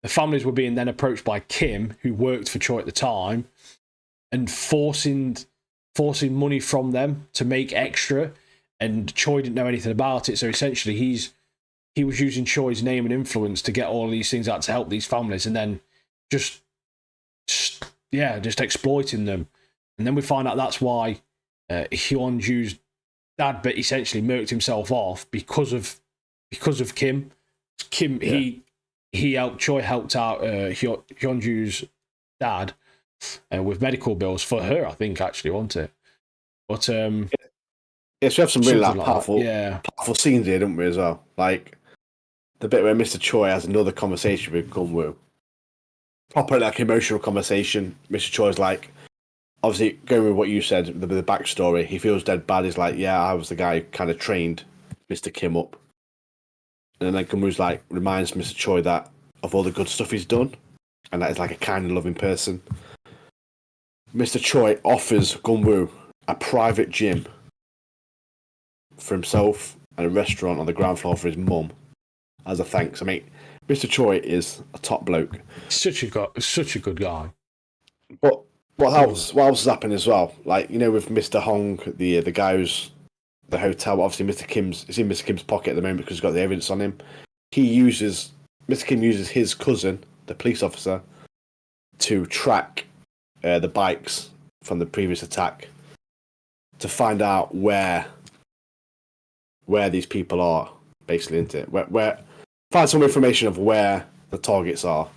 Speaker 2: The families were being then approached by Kim, who worked for Choi at the time, and forcing money from them to make extra. And Choi didn't know anything about it, so essentially he was using Choi's name and influence to get all of these things out to help these families, and then just exploiting them. And then we find out that's why Hyunju's dad, but essentially murked himself off because of Kim. Kim, Choi helped out Hyunju's dad with medical bills for her, I think, actually, wasn't it? But
Speaker 1: yes, we have some really powerful scenes here, don't we, as well? Like the bit where Mr. Choi has another conversation with Gunwoo. Proper like emotional conversation. Mr. Choi's like, obviously going with what you said, the backstory, he feels dead bad. He's like, yeah, I was the guy who kind of trained Mr. Kim up. And then Gunwoo's like, reminds Mr. Choi that of all the good stuff he's done, and that he's like a kind and loving person. Mr. Choi offers Gunwoo a private gym for himself and a restaurant on the ground floor for his mum as a thanks. I mean, Mr. Choi is a top bloke. Such
Speaker 2: a good guy.
Speaker 1: But what else has happened as well? Like, you know, with Mr. Hong, the guy who's the hotel, obviously it's in Mr. Kim's pocket at the moment because he's got the evidence on him. Mr. Kim uses his cousin, the police officer, to track the bikes from the previous attack to find out where these people are, basically, isn't it? Where find some information of where the targets are.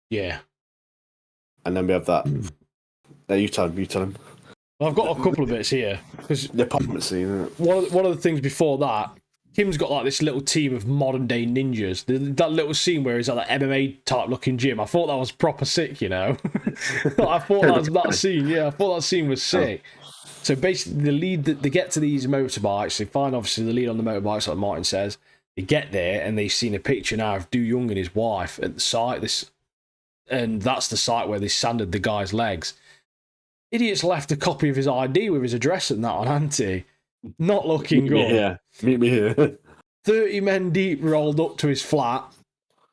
Speaker 2: Yeah.
Speaker 1: And then we have that. You tell him.
Speaker 2: Well, I've got a couple of bits here.
Speaker 1: The apartment scene, isn't it?
Speaker 2: One of the things before that, Kim's got like this little team of modern day ninjas. That little scene where he's at that MMA type looking gym, I thought that was proper sick, you know? I thought that scene was sick. So basically, they get to these motorbikes. They find obviously the lead on the motorbikes, like Martin says. They get there and they've seen a picture now of Do Young and his wife at the site. And that's the site where they sanded the guy's legs. Idiot's left a copy of his ID with his address and that on, hasn't he? Not looking good.
Speaker 1: Meet me here.
Speaker 2: 30 men deep rolled up to his flat.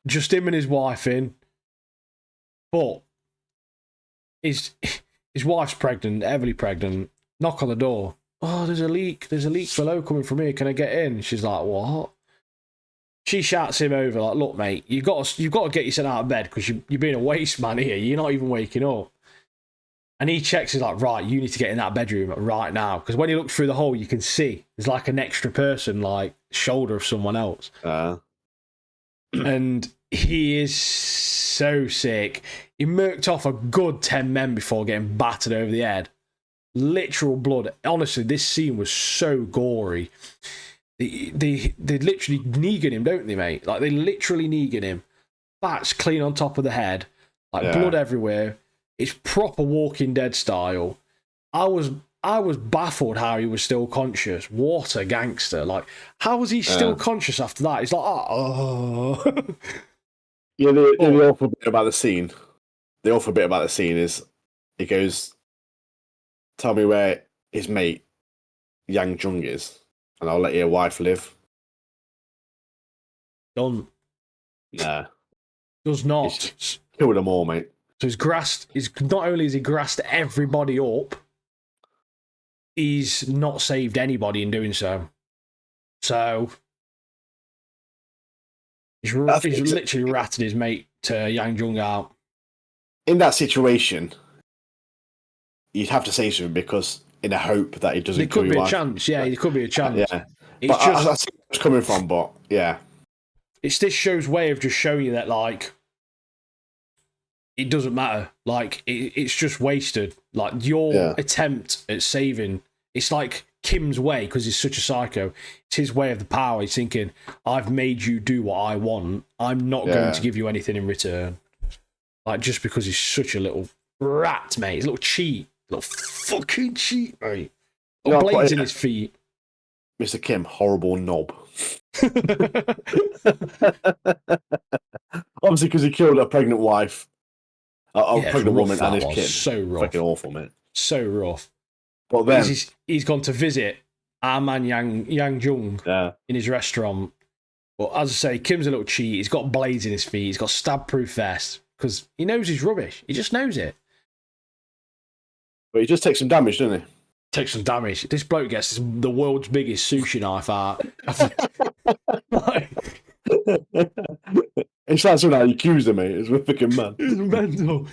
Speaker 2: Just him and his wife in. But his wife's pregnant, heavily pregnant. Knock on the door. Oh, there's a leak. There's a leak below coming from here. Can I get in? She's like, what? She shouts him over like, look, mate, you've got to get yourself out of bed because you're being a waste man here. You're not even waking up. And he checks, he's like, right, you need to get in that bedroom right now. Because when you look through the hole, you can see there's like an extra person, like shoulder of someone else. And he is so sick. He murked off a good 10 men before getting battered over the head. Literal blood. Honestly, this scene was so gory. They literally negan him, don't they, mate? Like, they literally negan him. Bats clean on top of the head. Like, blood everywhere. It's proper Walking Dead style. I was baffled how he was still conscious. What a gangster. Like, how was he still conscious after that? He's like, oh.
Speaker 1: Yeah, the awful bit about the scene. The awful bit about the scene is he goes, tell me where his mate, Yang Jung, is, and I'll let your wife live.
Speaker 2: Done.
Speaker 1: Nah.
Speaker 2: Does not.
Speaker 1: He's killed them all, mate.
Speaker 2: So not only has he grassed everybody up, he's not saved anybody in doing so. So he's literally ratted his mate Yang Jung out.
Speaker 1: In that situation, you'd have to say something because in a hope that he doesn't.
Speaker 2: There could be a chance. Yeah, there could be a chance.
Speaker 1: Yeah, but I see where it's coming from. But yeah,
Speaker 2: it's this show's way of just showing you that, like, it doesn't matter. Like, it's just wasted. Like, your attempt at saving, it's like Kim's way, because he's such a psycho. It's his way of the power. He's thinking, I've made you do what I want. I'm not going to give you anything in return. Like, just because he's such a little rat, mate. He's a little cheat. Little fucking cheat, mate. Got blades in his feet.
Speaker 1: Mr. Kim, horrible knob. Obviously, because he killed a pregnant wife. A pregnant woman and his kid.
Speaker 2: So rough.
Speaker 1: Fucking awful, man.
Speaker 2: So rough.
Speaker 1: But then
Speaker 2: he's gone to visit our man Yang Jung in his restaurant. But as I say, Kim's a little cheat. He's got blades in his feet. He's got stab-proof vest because he knows he's rubbish. He just knows it.
Speaker 1: But he just takes some damage, doesn't he?
Speaker 2: Takes some damage. This bloke gets the world's biggest sushi knife out.
Speaker 1: It's like something like Yakuza, mate. It's freaking mad.
Speaker 2: It's mental.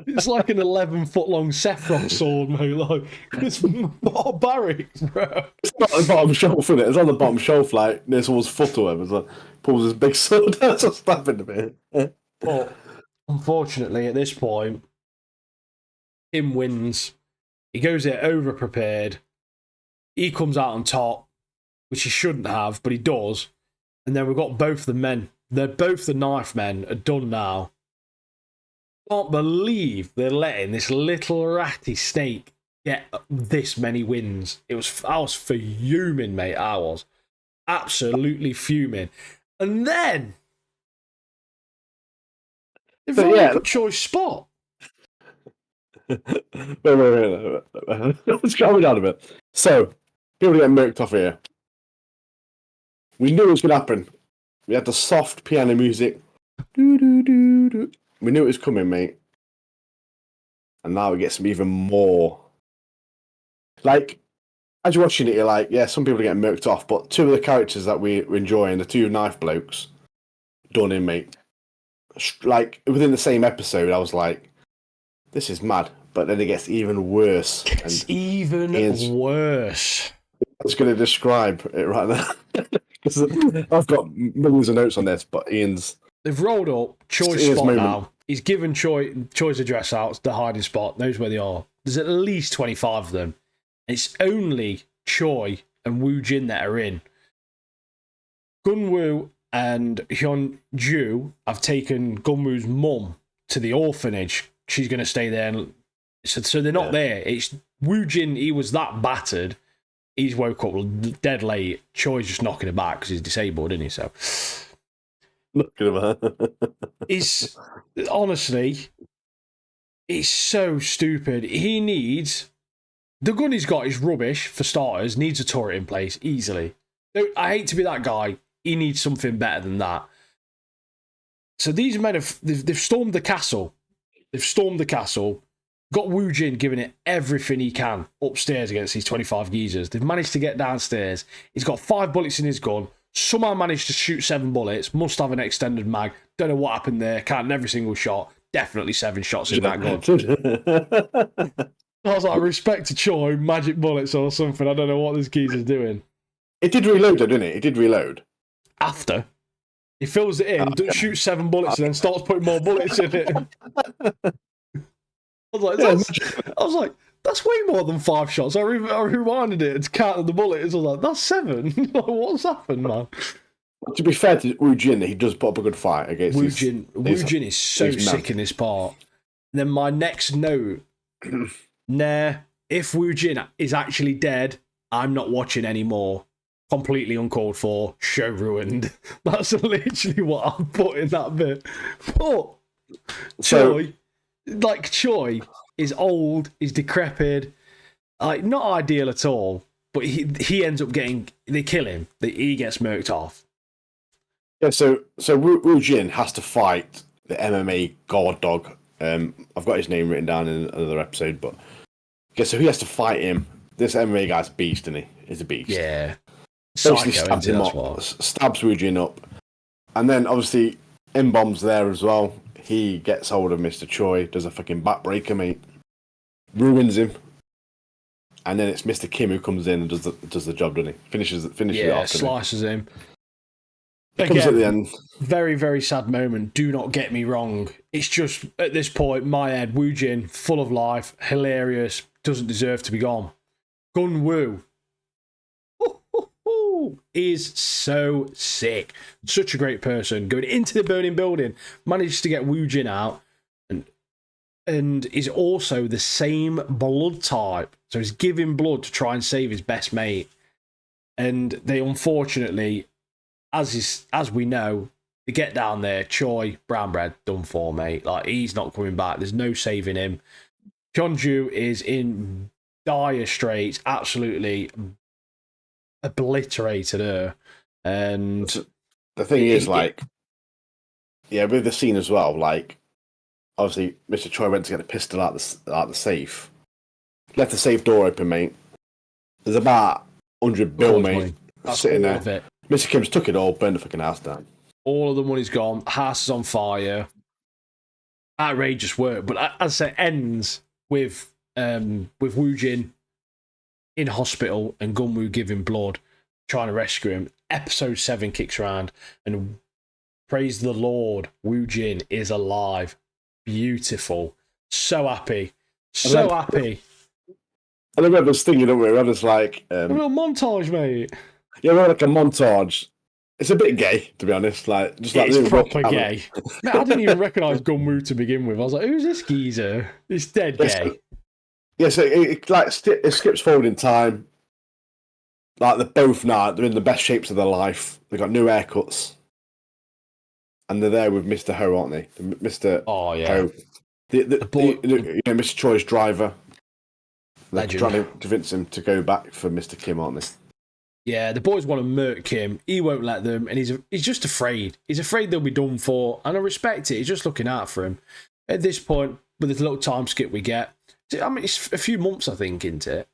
Speaker 2: It's like an 11-foot long Sephiroth sword, mate. Like, it's barbaric, bro.
Speaker 1: It's not on the bottom shelf, isn't it? It's on the bottom shelf, like near someone's foot or whatever. It's like, pulls his big sword out, just stabbing him.
Speaker 2: But unfortunately, at this point, Kim wins. He goes there over prepared. He comes out on top, which he shouldn't have, but he does. And then we've got both the men. They're both the knife men are done now. Can't believe they're letting this little ratty snake get this many wins. I was fuming, mate. I was absolutely fuming. And then they've got a choice spot.
Speaker 1: wait. Let's calm down a bit. So, people are getting murked off here. We knew it was going to happen. We had the soft piano music. We knew it was coming, mate. And now it gets even more. Like, as you're watching it, you're like, yeah, some people are getting murked off, but two of the characters that we're enjoying, the two knife blokes, done in, mate. Like, within the same episode, I was like, this is mad. But then it gets even worse.
Speaker 2: It's even worse.
Speaker 1: I was going to describe it right now. Because I've got millions of notes on this, but Ian's...
Speaker 2: They've rolled up Choi's spot moment. Now. He's given Choi's address out, the hiding spot, knows where they are. There's at least 25 of them. It's only Choi and Woo Jin that are in. Gunwoo and Hyunju have taken Gunwoo's mum to the orphanage. She's going to stay there. And so they're not there. It's Woo Jin, he was that battered. He's woke up dead late. Choi's just knocking it back because he's disabled, isn't he? So,
Speaker 1: look at him.
Speaker 2: He's honestly, it's so stupid. He needs the gun he's got is rubbish for starters. Needs a turret in place easily. I hate to be that guy. He needs something better than that. So these men they've stormed the castle. They've stormed the castle. Got Woo Jin giving it everything he can upstairs against these 25 geezers. They've managed to get downstairs. He's got 5 bullets in his gun. Somehow managed to shoot 7 bullets. Must have an extended mag. Don't know what happened there. Counting every single shot. Definitely 7 shots in that gun. I was like, respect to Choi, magic bullets or something. I don't know what this geezer's doing.
Speaker 1: It did reload, didn't it? It did reload.
Speaker 2: After. He fills it in, shoots 7 bullets, and then starts putting more bullets in it. I was like, that's way more than 5 shots. I rewinded it and counted the bullets. I was like, that's 7. Like, what's happened, man?
Speaker 1: To be fair to Woo Jin, he does put up a good fight against
Speaker 2: Woo Jin is so sick in this part. And then my next note, if Woo Jin is actually dead, I'm not watching anymore. Completely uncalled for. Show ruined. That's literally what I'm put in that bit. But Choi is old, he's decrepit, like not ideal at all. But he ends up they kill him. He gets murked off.
Speaker 1: Yeah, so Woo Jin has to fight the MMA god dog. I've got his name written down in another episode, but so he has to fight him. This MMA guy's a beast, isn't he? He's a beast.
Speaker 2: Yeah.
Speaker 1: Basically stabs him up, stabs Woo Jin up, and then obviously M-Bomb's there as well. He gets hold of Mr. Choi, does a fucking backbreaker, mate, ruins him, and then it's Mr. Kim who comes in and does the job, doesn't he? Finishes it off.
Speaker 2: Slices him.
Speaker 1: Comes at the end.
Speaker 2: Very, very sad moment. Do not get me wrong. It's just at this point, my head, Woo Jin, full of life, hilarious, doesn't deserve to be gone. Gunwoo is so sick. Such a great person. Going into the burning building, managed to get Woo Jin out, and is also the same blood type. So he's giving blood to try and save his best mate. And they unfortunately, as we know, they get down there, Choi, brown bread, done for, mate. Like, he's not coming back. There's no saving him. Hyunju is in dire straits, absolutely obliterated her. And
Speaker 1: the thing is, like, yeah, with the scene as well, like, obviously, Mr. Choi went to get a pistol out the safe. Left the safe door open, mate. There's about 100 bill, mate, sitting there.
Speaker 2: Of it.
Speaker 1: Mr. Kim's took it all, burned the fucking house down.
Speaker 2: All of the money's gone. House is on fire. Outrageous work, but as I say, ends with Woo Jin in hospital and Gunwoo giving blood, trying to rescue him. Episode 7 kicks around, and praise the Lord, Woo Jin is alive. Beautiful. So happy. So happy.
Speaker 1: I remember this thing, you know, where I was like...
Speaker 2: a little montage, mate.
Speaker 1: Yeah, we're like a montage. It's a bit gay, to be honest. Like, just like
Speaker 2: it's proper gay. Man, I didn't even recognise Gunwoo to begin with. I was like, who's this geezer? It's dead gay.
Speaker 1: Yeah, so it skips forward in time. Like, they're both now, they're in the best shapes of their life. They've got new haircuts. And they're there with Mr. Ho, aren't they? Mr.
Speaker 2: Oh, yeah.
Speaker 1: Ho. Mr. Choi's driver. They're trying to convince him to go back for Mr. Kim, aren't they?
Speaker 2: Yeah, the boys want to murk Kim. He won't let them, and he's just afraid. He's afraid they'll be done for, and I respect it. He's just looking out for him. At this point, with this little time skip we get, I mean, it's a few months, I think, into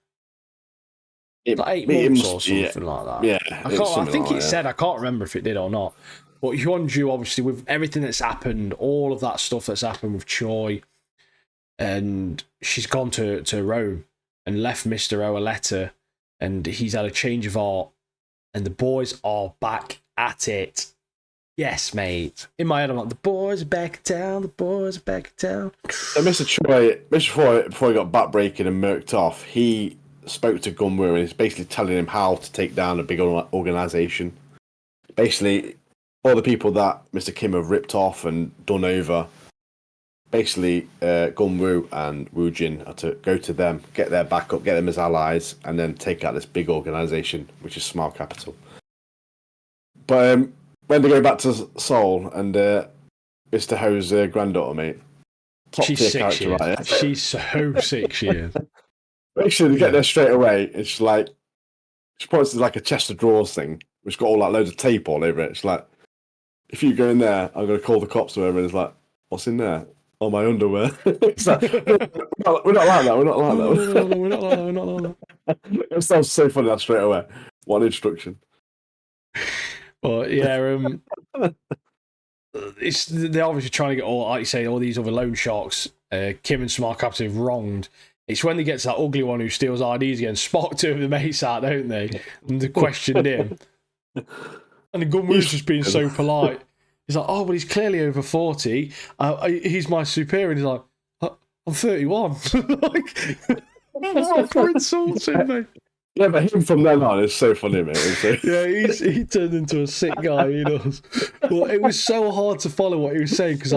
Speaker 2: it. Like 8 months or something like that.
Speaker 1: Yeah,
Speaker 2: I think it said, I can't remember if it did or not. But Hyunju, obviously, with everything that's happened, all of that stuff that's happened with Choi, and she's gone to Rome and left Mr. O a letter, and he's had a change of heart, and the boys are back at it. Yes, mate. In my head, I'm like, the boys are back in town, the boys are back in town.
Speaker 1: So Mr. Choi, before he got backbreaking and murked off, he spoke to Gunwoo and he's basically telling him how to take down a big organisation. Basically, all the people that Mr. Kim have ripped off and done over, basically, Gunwoo and Woo Jin are to go to them, get their backup, get them as allies, and then take out this big organisation, which is Smile Capital. But when they go back to Seoul and Mr. Ho's granddaughter, mate, top
Speaker 2: She's
Speaker 1: tier
Speaker 2: 6
Speaker 1: character,
Speaker 2: years.
Speaker 1: right?
Speaker 2: She's so 6 years.
Speaker 1: Basically, they get there straight away. It's like she points to like a chest of drawers thing, which got all like loads of tape all over it. It's like, if you go in there, I'm going to call the cops or whatever. And it's like, what's in there? Oh, my underwear. It's like, we're not like that. We're not like that.
Speaker 2: We're not like that.
Speaker 1: It sounds so funny that straight away. One instruction.
Speaker 2: But yeah, they're obviously trying to get all, like you say, all these other loan sharks. Kim and Smart Capital have wronged. It's when they get to that ugly one who steals IDs again. Spock two of the mates out, don't they? And they questioned him. And the Gunwoo's just being so polite. He's like, oh, but he's clearly over 40. He's my superior. And he's like, I'm 31. Like, proper insulting, mate.
Speaker 1: Yeah, but him from then on is so funny, mate.
Speaker 2: Yeah, he turned into a sick guy, he does. But it was so hard to follow what he was saying because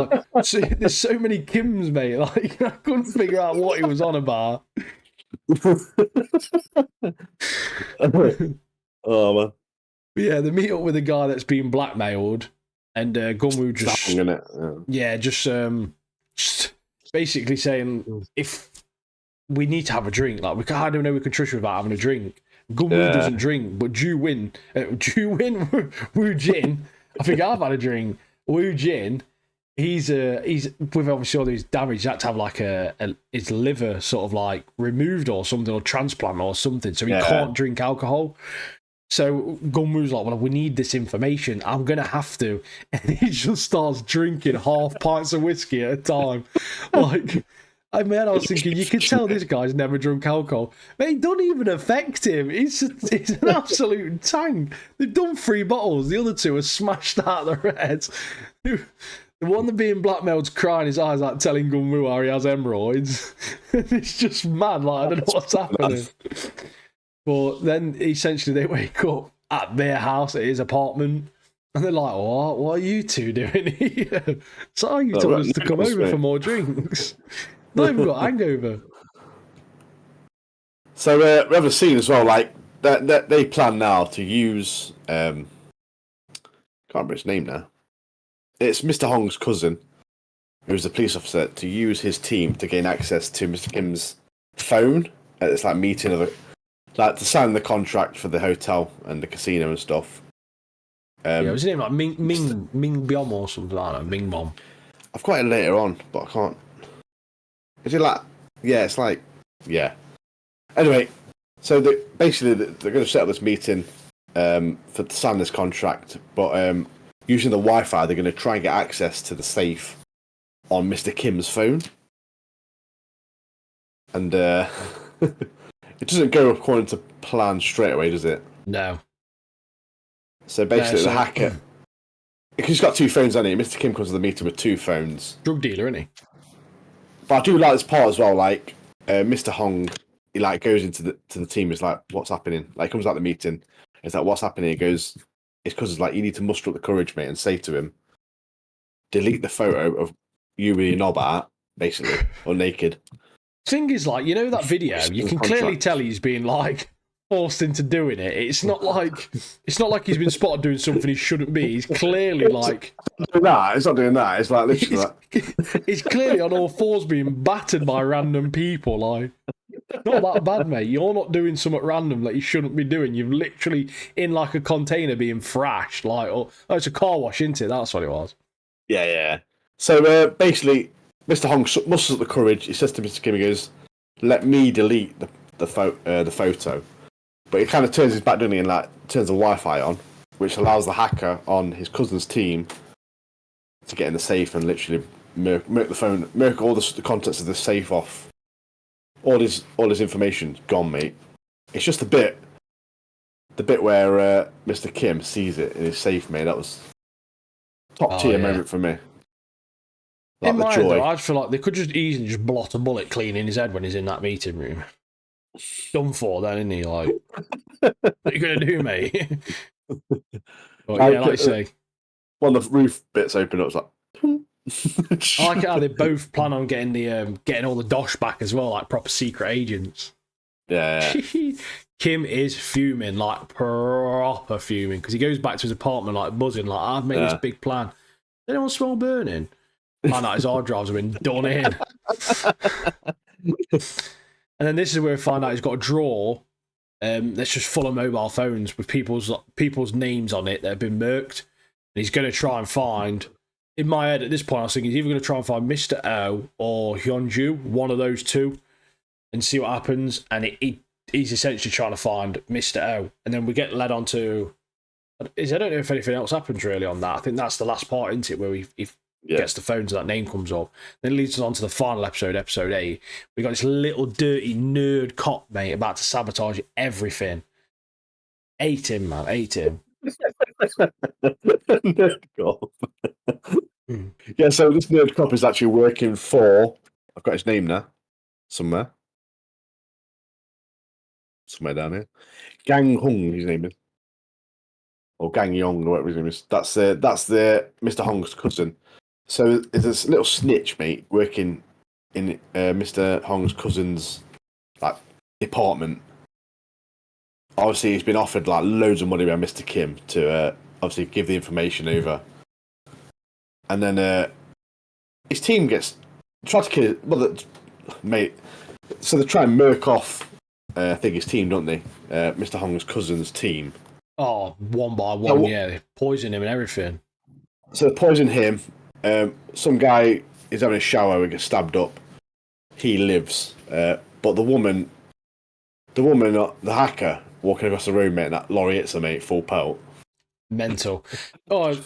Speaker 2: there's so many Kims, mate. Like, I couldn't figure out what he was on about.
Speaker 1: Oh, man.
Speaker 2: But yeah, they meet up with a guy that's being blackmailed, and Gunwoo just basically saying, if we need to have a drink, like I don't know we can trust you without having a drink. Gunwoo doesn't drink, but Woo Jin, I think I've had a drink. Woo Jin, he's with obviously all these damage, he had to have like his liver sort of like removed or something, or transplant or something, so he can't drink alcohol. So Gunwoo's like, well, we need this information. I'm going to have to. And he just starts drinking half pints of whiskey at a time. Like, I was thinking, you can tell this guy's never drunk alcohol. But it doesn't even affect him. He's an absolute tank. They've done 3 bottles. The other 2 are smashed out of their heads. The one that being blackmailed's crying his eyes out, telling Gunwoo how he has hemorrhoids. It's just mad. Like, I don't know what's happening. But then, essentially, they wake up at their house, at his apartment, and they're like, what are you two doing here? So you told us to come over for more drinks. Not even got a hangover.
Speaker 1: So we have a scene as well, like, that they plan now to use, can't remember his name now. It's Mr. Hong's cousin, who's a police officer, to use his team to gain access to Mr. Kim's phone at this like meeting of to sign the contract for the hotel and the casino and stuff.
Speaker 2: Yeah, was his name like Ming Biom or something like that? Ming Bom.
Speaker 1: I've got it later on, but I can't. Is it like? Yeah, it's like Anyway, so basically they're going to set up this meeting to sign this contract, but using the Wi-Fi, they're going to try and get access to the safe on Mr. Kim's phone, and it doesn't go according to plan straight away, does it?
Speaker 2: No.
Speaker 1: So basically, the hacker, because he's got two phones on it. Mr. Kim comes to the meeting with two phones.
Speaker 2: Drug dealer, isn't he?
Speaker 1: But I do like this part as well. Like Mr. Hong, he like goes into the team. Is like, what's happening? Like, comes out the meeting. It's like, what's happening? He goes, it's because it's like you need to muster up the courage, mate, and say to him, delete the photo of you with your knob out, basically, or naked.
Speaker 2: Thing is, like, you know that video, you can clearly tell he's being like forced into doing it. It's not like he's been spotted doing something he shouldn't be. He's clearly like
Speaker 1: it's not doing that. It's like literally
Speaker 2: he's clearly on all fours being battered by random people. Like, not that bad, mate. You're not doing something random that you shouldn't be doing. You're literally in like a container being thrashed. Like, oh, it's a car wash, isn't it? That's what it was.
Speaker 1: Yeah. So basically, Mr. Hong musters up the courage. He says to Mr. Kim, he goes, "Let me delete the photo." But he kind of turns his back, doesn't he, and like turns the Wi-Fi on, which allows the hacker on his cousin's team to get in the safe and literally murk all the contents of the safe off. All his information gone, mate. It's just the bit where Mr. Kim sees it in his safe, mate. That was top tier moment for me. Like
Speaker 2: in my head, though, I feel like they could just easily just blot a bullet clean in his head when he's in that meeting room. Done for then, isn't he? Like, what are you gonna do, mate? But yeah, like I say,
Speaker 1: when the roof bits open up, it's like.
Speaker 2: I like how they both plan on getting all the dosh back as well, like proper secret agents.
Speaker 1: Yeah.
Speaker 2: Kim is fuming, like proper fuming, because he goes back to his apartment like buzzing, like I've made this big plan. Anyone smell burning? Find out his hard drives have been done in. And then this is where we find out he's got a drawer that's just full of mobile phones with people's names on it that have been murked. And he's going to try and find. In my head, at this point, I was thinking he's either going to try and find Mr. O or Hyunju, one of those two, and see what happens. And he's essentially trying to find Mr. O. And then we get led on to. I don't know if anything else happens really on that. I think that's the last part, isn't it, where he gets the phones and that name comes up. Then it leads us on to the final episode, episode 8. We got this little dirty nerd cop, mate, about to sabotage everything. Ate him, man. Ate him.
Speaker 1: Nerd cop. Yeah, so this nerd cop is actually working for. I've got his name now. Somewhere down here. Gang Hung, his name is. Or Gang Yong, or whatever his name is. That's the Mr. Hong's cousin. So there's this little snitch, mate, working in Mr. Hong's cousin's like department. Obviously, he's been offered like loads of money by Mr. Kim to obviously give the information over, and then his team gets tried to kill. Well, mate. So they try and murk off. I think his team, don't they? Mr. Hong's cousin's team.
Speaker 2: Oh, one by one, yeah. They poison him and everything.
Speaker 1: So they poison him. Some guy is having a shower and gets stabbed up. He lives. But the woman, the hacker, walking across the room, mate, and that lorry hits her, mate, full pelt.
Speaker 2: Mental. Oh,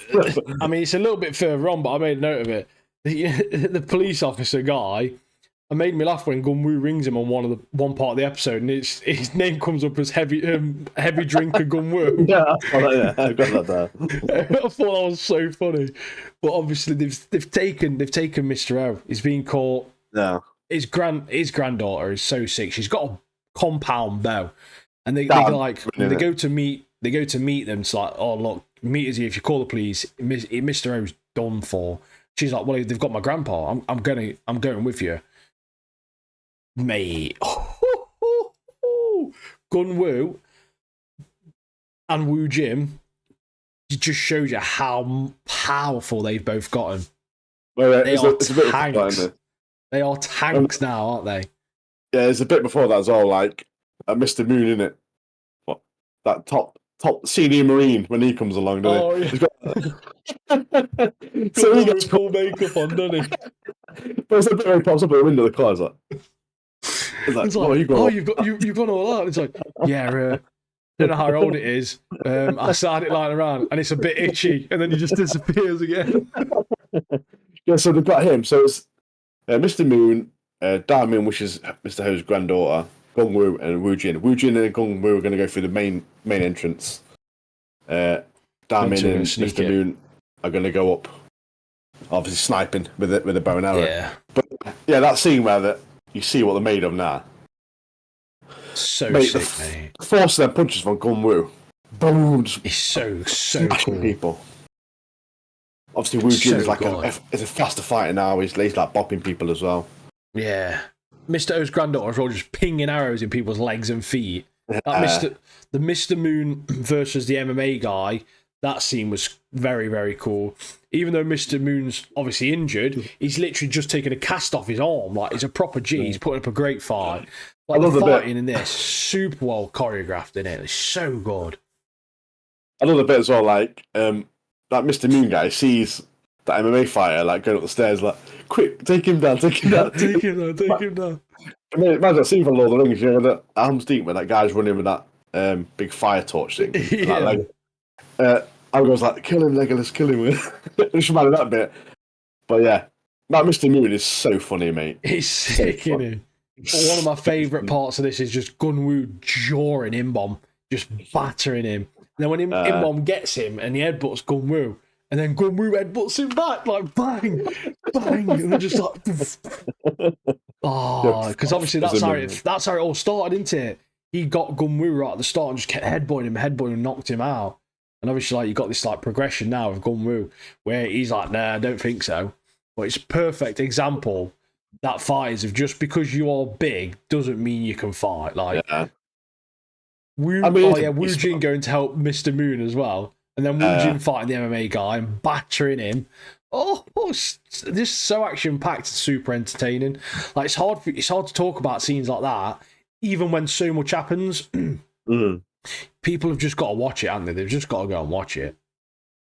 Speaker 2: I mean, it's a little bit further on, but I made a note of it. The police officer guy, it made me laugh when Gunwoo rings him on one part of the episode, and his name comes up as heavy drinker Gunwoo.
Speaker 1: Yeah, I got that there.
Speaker 2: I thought that was so funny. But obviously they've taken Mr. O. He's been caught.
Speaker 1: No.
Speaker 2: His granddaughter is so sick. She's got a compound bow, and they go to meet them. It's like, oh look, meet us here. If you call the police, Mr. O's done for. She's like, well, they've got my grandpa. I'm going with you. Mate, Gunwoo and Woo Jim, it just shows you how powerful they've both gotten.
Speaker 1: Well,
Speaker 2: They are tanks now, aren't they?
Speaker 1: Yeah, there's a bit before that as well, like Mr. Moon, in it. What that top senior marine when he comes along, doesn't
Speaker 2: Oh
Speaker 1: he?
Speaker 2: yeah,
Speaker 1: He's got
Speaker 2: got
Speaker 1: he
Speaker 2: all
Speaker 1: gets
Speaker 2: his full makeup on, doesn't he?
Speaker 1: but it's a bit where he pops up at the window of the car.
Speaker 2: It's
Speaker 1: What are
Speaker 2: like,
Speaker 1: you going
Speaker 2: oh,
Speaker 1: on?
Speaker 2: you've gone all out. It's like, yeah, don't know how old it is. I started it lying around, and it's a bit itchy, and then he just disappears again.
Speaker 1: Yeah, so they've got him. So it's Mr. Moon, Damin, which is Mr. Ho's granddaughter, Gong Wu, and Wu Jin. Wu Jin and Gong Wu are going to go through the main entrance. Damin and Mr. Moon are going to go up, obviously sniping with a bow and arrow.
Speaker 2: Yeah.
Speaker 1: But yeah, that scene where you see what they're made of now.
Speaker 2: So
Speaker 1: mate,
Speaker 2: sick, mate.
Speaker 1: The force of their punches from Gong Wu. Boom!
Speaker 2: It's so cool.
Speaker 1: People. Obviously, Wu Jin is like
Speaker 2: good.
Speaker 1: is a faster fighter now. He's like bopping people as well.
Speaker 2: Yeah. Mr. O's granddaughter is all just pinging arrows in people's legs and feet. The Mr. Moon versus the MMA guy, that scene was very, very cool. Even though Mr. Moon's obviously injured, he's literally just taken a cast off his arm. Like, he's a proper G. He's putting up a great fight. Like, the fighting in this, super well choreographed in it. It's so good.
Speaker 1: I love the bit as well, like, that Mr. Moon guy sees that MMA fighter, like, going up the stairs, like, quick, take him down.
Speaker 2: take him down.
Speaker 1: I mean, imagine that scene from Lord of the Rings, you know, that arms deep when that guy's running with that big fire torch thing.
Speaker 2: Yeah.
Speaker 1: I was like, kill him, Legolas, kill him. It just reminded that bit. But yeah, that Mr. Moon is so funny, mate.
Speaker 2: He's sick, isn't he? But one of my favourite parts of this is just Gunwoo jawing Imbom, just battering him. And then when Imbom gets him and he headbutts Gunwoo, and then Gunwoo headbutts him back, like bang, bang, and then just like, because obviously that's how it all started, isn't it? He got Gunwoo right at the start and just kept headbutting him, knocked him out. And obviously, like, you got this like progression now of Gunwoo where he's like, nah, I don't think so. But it's a perfect example that fight is of just because you are big doesn't mean you can fight. Like, Wu Jin going to help Mr. Moon as well, and then Wu Jin fighting the MMA guy and battering him. This is so action packed, super entertaining. Like, it's hard to talk about scenes like that, even when so much happens. People have just got to watch it, haven't they? They've just got to go and watch it.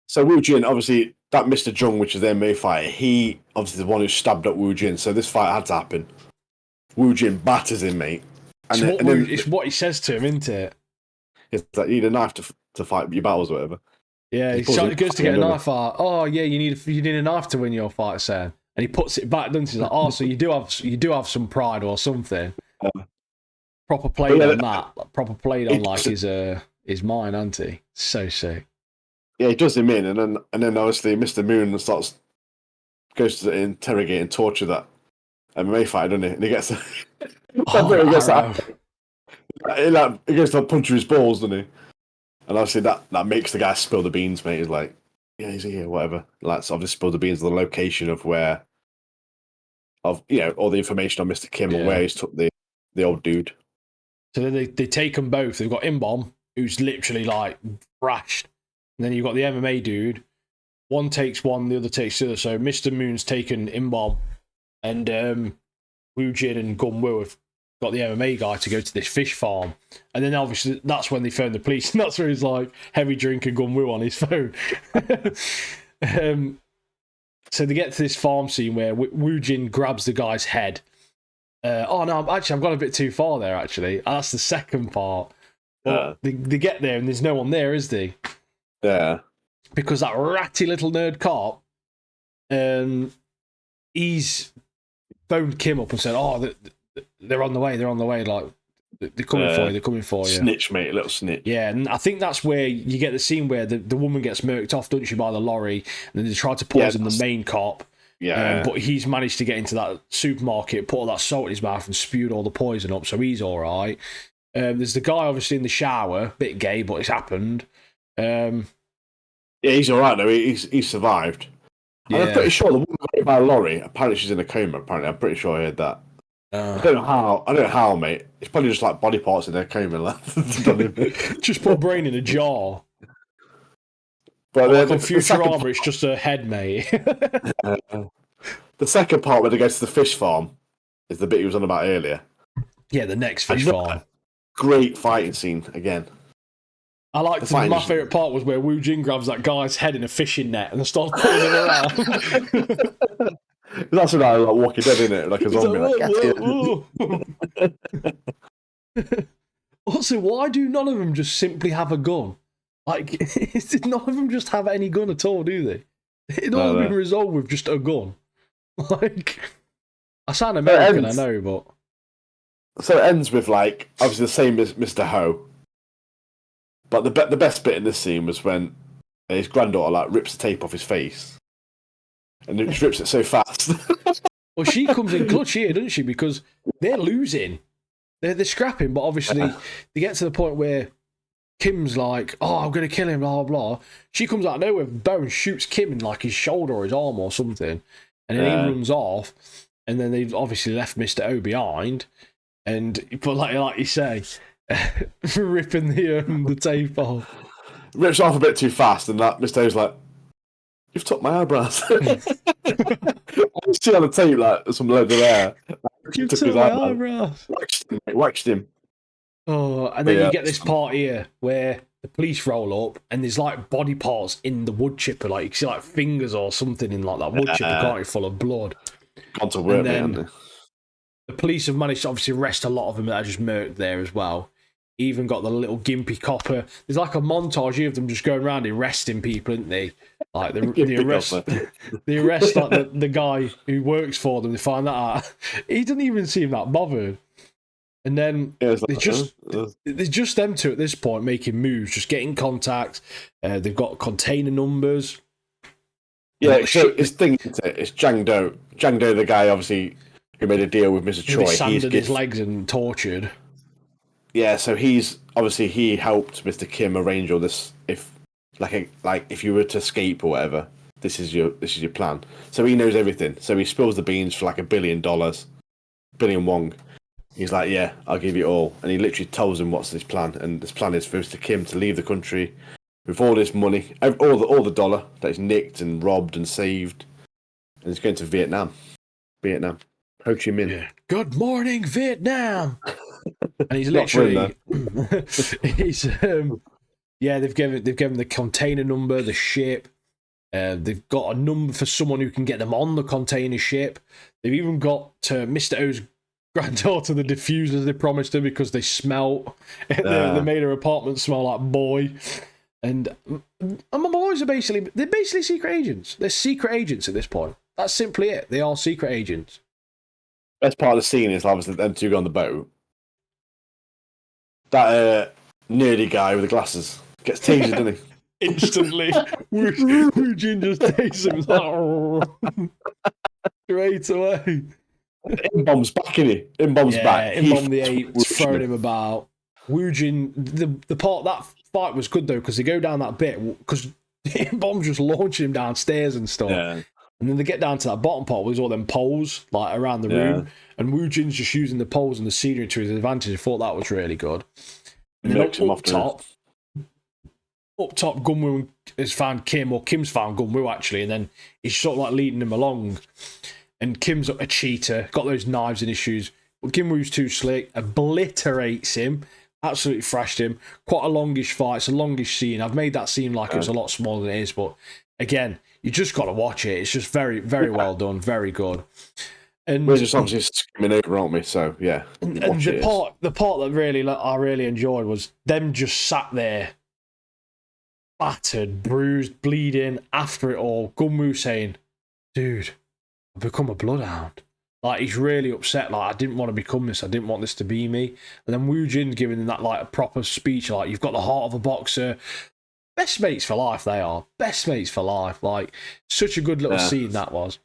Speaker 1: So Wu Jin, obviously, that Mr. Jung, which is the MMA fighter, he obviously the one who stabbed up Wu Jin. So this fight had to happen. Wu Jin batters him, mate.
Speaker 2: It's what he says to him, isn't it?
Speaker 1: It's like, you need a knife to fight your battles or whatever.
Speaker 2: Yeah, he goes to get a knife out. Oh yeah, you need a knife to win your fight, Sam. And he puts it back, doesn't he? He's like, oh, so you do have some pride or something. Proper played on that. Proper played on like his mind, hasn't he? So sick.
Speaker 1: Yeah, he does him in, and then obviously Mr. Moon goes to interrogate and torture that MMA fighter, doesn't he? And he gets he goes to punch his balls, doesn't he? And obviously that makes the guy spill the beans, mate. He's like, yeah, he's here, whatever. Like, so I've just spilled the beans of the location of all the information on Mr. Kim and where he's took the old dude.
Speaker 2: So then they take them both. They've got Imbom, who's literally like thrashed. And then you've got the MMA dude. One takes one, the other takes the other. So Mr. Moon's taken Imbom, and Wu Jin and Gunwoo have got the MMA guy to go to this fish farm. And then obviously that's when they phone the police. And that's where he's like heavy drinking Gunwoo on his phone. So they get to this farm scene where Wu Jin grabs the guy's head. I've gone a bit too far there, actually. That's the second part. But they get there and there's no one there, is there?
Speaker 1: Yeah.
Speaker 2: Because that ratty little nerd cop, he's phoned Kim up and said, they're on the way, like, they're coming for you.
Speaker 1: Snitch, mate, a little snitch.
Speaker 2: Yeah, and I think that's where you get the scene where the woman gets murked off, doesn't she, by the lorry, and then they try to poison the main cop.
Speaker 1: Yeah.
Speaker 2: But he's managed to get into that supermarket, put all that salt in his mouth and spewed all the poison up, so he's all right. There's the guy obviously in the shower, bit gay, but it's happened.
Speaker 1: Yeah, he's all right though. He's survived. Yeah. I'm pretty sure the woman got hit by a lorry. Apparently she's in a coma. Apparently, I'm pretty sure I heard that. I don't know how, mate. It's probably just like body parts in their coma. Like,
Speaker 2: just put a brain in a jar.
Speaker 1: But
Speaker 2: like on Futurama, it's just a head, mate.
Speaker 1: The second part where they go to the fish farm is the bit he was on about earlier.
Speaker 2: Yeah, the next fish
Speaker 1: And
Speaker 2: farm.
Speaker 1: great fighting scene again.
Speaker 2: I liked my favourite part was where Wu Jin grabs that guy's head in a fishing net and starts pulling him around.
Speaker 1: That's what I like Walking Dead, isn't it? Like a
Speaker 2: He's
Speaker 1: zombie.
Speaker 2: like,
Speaker 1: Like,
Speaker 2: whoa, whoa. Also, why do none of them just simply have a gun? Like, none of them just have any gun at all, do they? It all been resolved with just a gun. Like, I sound American, I know, but...
Speaker 1: So it ends with, like, obviously the same as Mr. Ho. But the best bit in this scene was when his granddaughter, like, rips the tape off his face. And she rips it so fast.
Speaker 2: Well, she comes in clutch here, doesn't she? Because they're losing. They're scrapping, but obviously they get to the point where Kim's like, oh, I'm going to kill him, blah, blah, blah. She comes out of nowhere with a bow and shoots Kim in, like, his shoulder or his arm or something. And then he runs off. And then they've obviously left Mr. O behind. And, but like you say, ripping the tape off.
Speaker 1: Rips off a bit too fast, and that Mr. O's like, you've took my eyebrows. I see on the tape, like, some loads of hair.
Speaker 2: You've took my eyebrows.
Speaker 1: Waxed him.
Speaker 2: Oh, and then you get this part here where the police roll up and there's like body parts in the wood chipper, like you can see like fingers or something in like that wood chipper, can't you, full of blood.
Speaker 1: Gone to work, man.
Speaker 2: The police have managed to obviously arrest a lot of them that are just murked there as well. Even got the little gimpy copper. There's like a montage here of them just going around arresting people, isn't they? Like the arrest like the guy who works for them. They find that out. He doesn't even seem that bothered. And then there's just them two at this point making moves, just getting contact. They've got container numbers.
Speaker 1: Yeah, so it's Jang Do. Jang Do, the guy obviously who made a deal with Mr. Choi.
Speaker 2: He sanded his legs and tortured.
Speaker 1: Yeah, so he helped Mr. Kim arrange all this. If you were to escape or whatever, this is your plan. So he knows everything. So he spills the beans for like $1 billion, billion won. He's like, yeah, I'll give you all. And he literally tells him what's his plan. And this plan is for Mr. Kim to leave the country with all this money, all the dollar that he's nicked and robbed and saved. And he's going to Vietnam. Ho Chi Minh.
Speaker 2: Yeah. Good morning, Vietnam. And he's literally... they've given the container number, the ship. They've got a number for someone who can get them on the container ship. They've even got Mr. O's granddaughter the diffusers they promised her because they smelt. They made her apartment smell like boy. And my boys are basically secret agents. They're secret agents at this point. That's simply it. They are secret agents.
Speaker 1: Best part of the scene is obviously them two go on the boat. That nerdy guy with the glasses gets tasered, doesn't he?
Speaker 2: Instantly. Wu Jin just takes him straight away.
Speaker 1: In-bomb's back, isn't he? In-bomb's back.
Speaker 2: In-bomb the apes, throwing him about. Wu Jin, the part that fight was good though, because they go down that bit, because In-bomb's just launching him downstairs and stuff. Yeah. And then they get down to that bottom part where there's all them poles like around the room, and Wu Jin's just using the poles and the scenery to his advantage. I thought that was really good. And then up top, Gunwoo has found Kim, or Kim's found Gunwoo actually, and then he's sort of like leading him along. And Kim's a cheater, got those knives and issues. But Gunwoo's too slick, obliterates him, absolutely thrashed him. Quite a longish fight, it's a longish scene. I've made that seem like it was a lot smaller than it is, but again, you just got to watch it. It's just very, very well done, very good. And
Speaker 1: we're just obviously skimming over, aren't we? So yeah.
Speaker 2: And the part that I really enjoyed was them just sat there, battered, bruised, bleeding. After it all, Gunwoo saying, "Dude, I've become a bloodhound." Like he's really upset. Like I didn't want to become this. I didn't want this to be me. And then Wu Jin's giving them that like a proper speech. Like you've got the heart of a boxer. Best mates for life, they are. Best mates for life. Like, such a good little scene that was.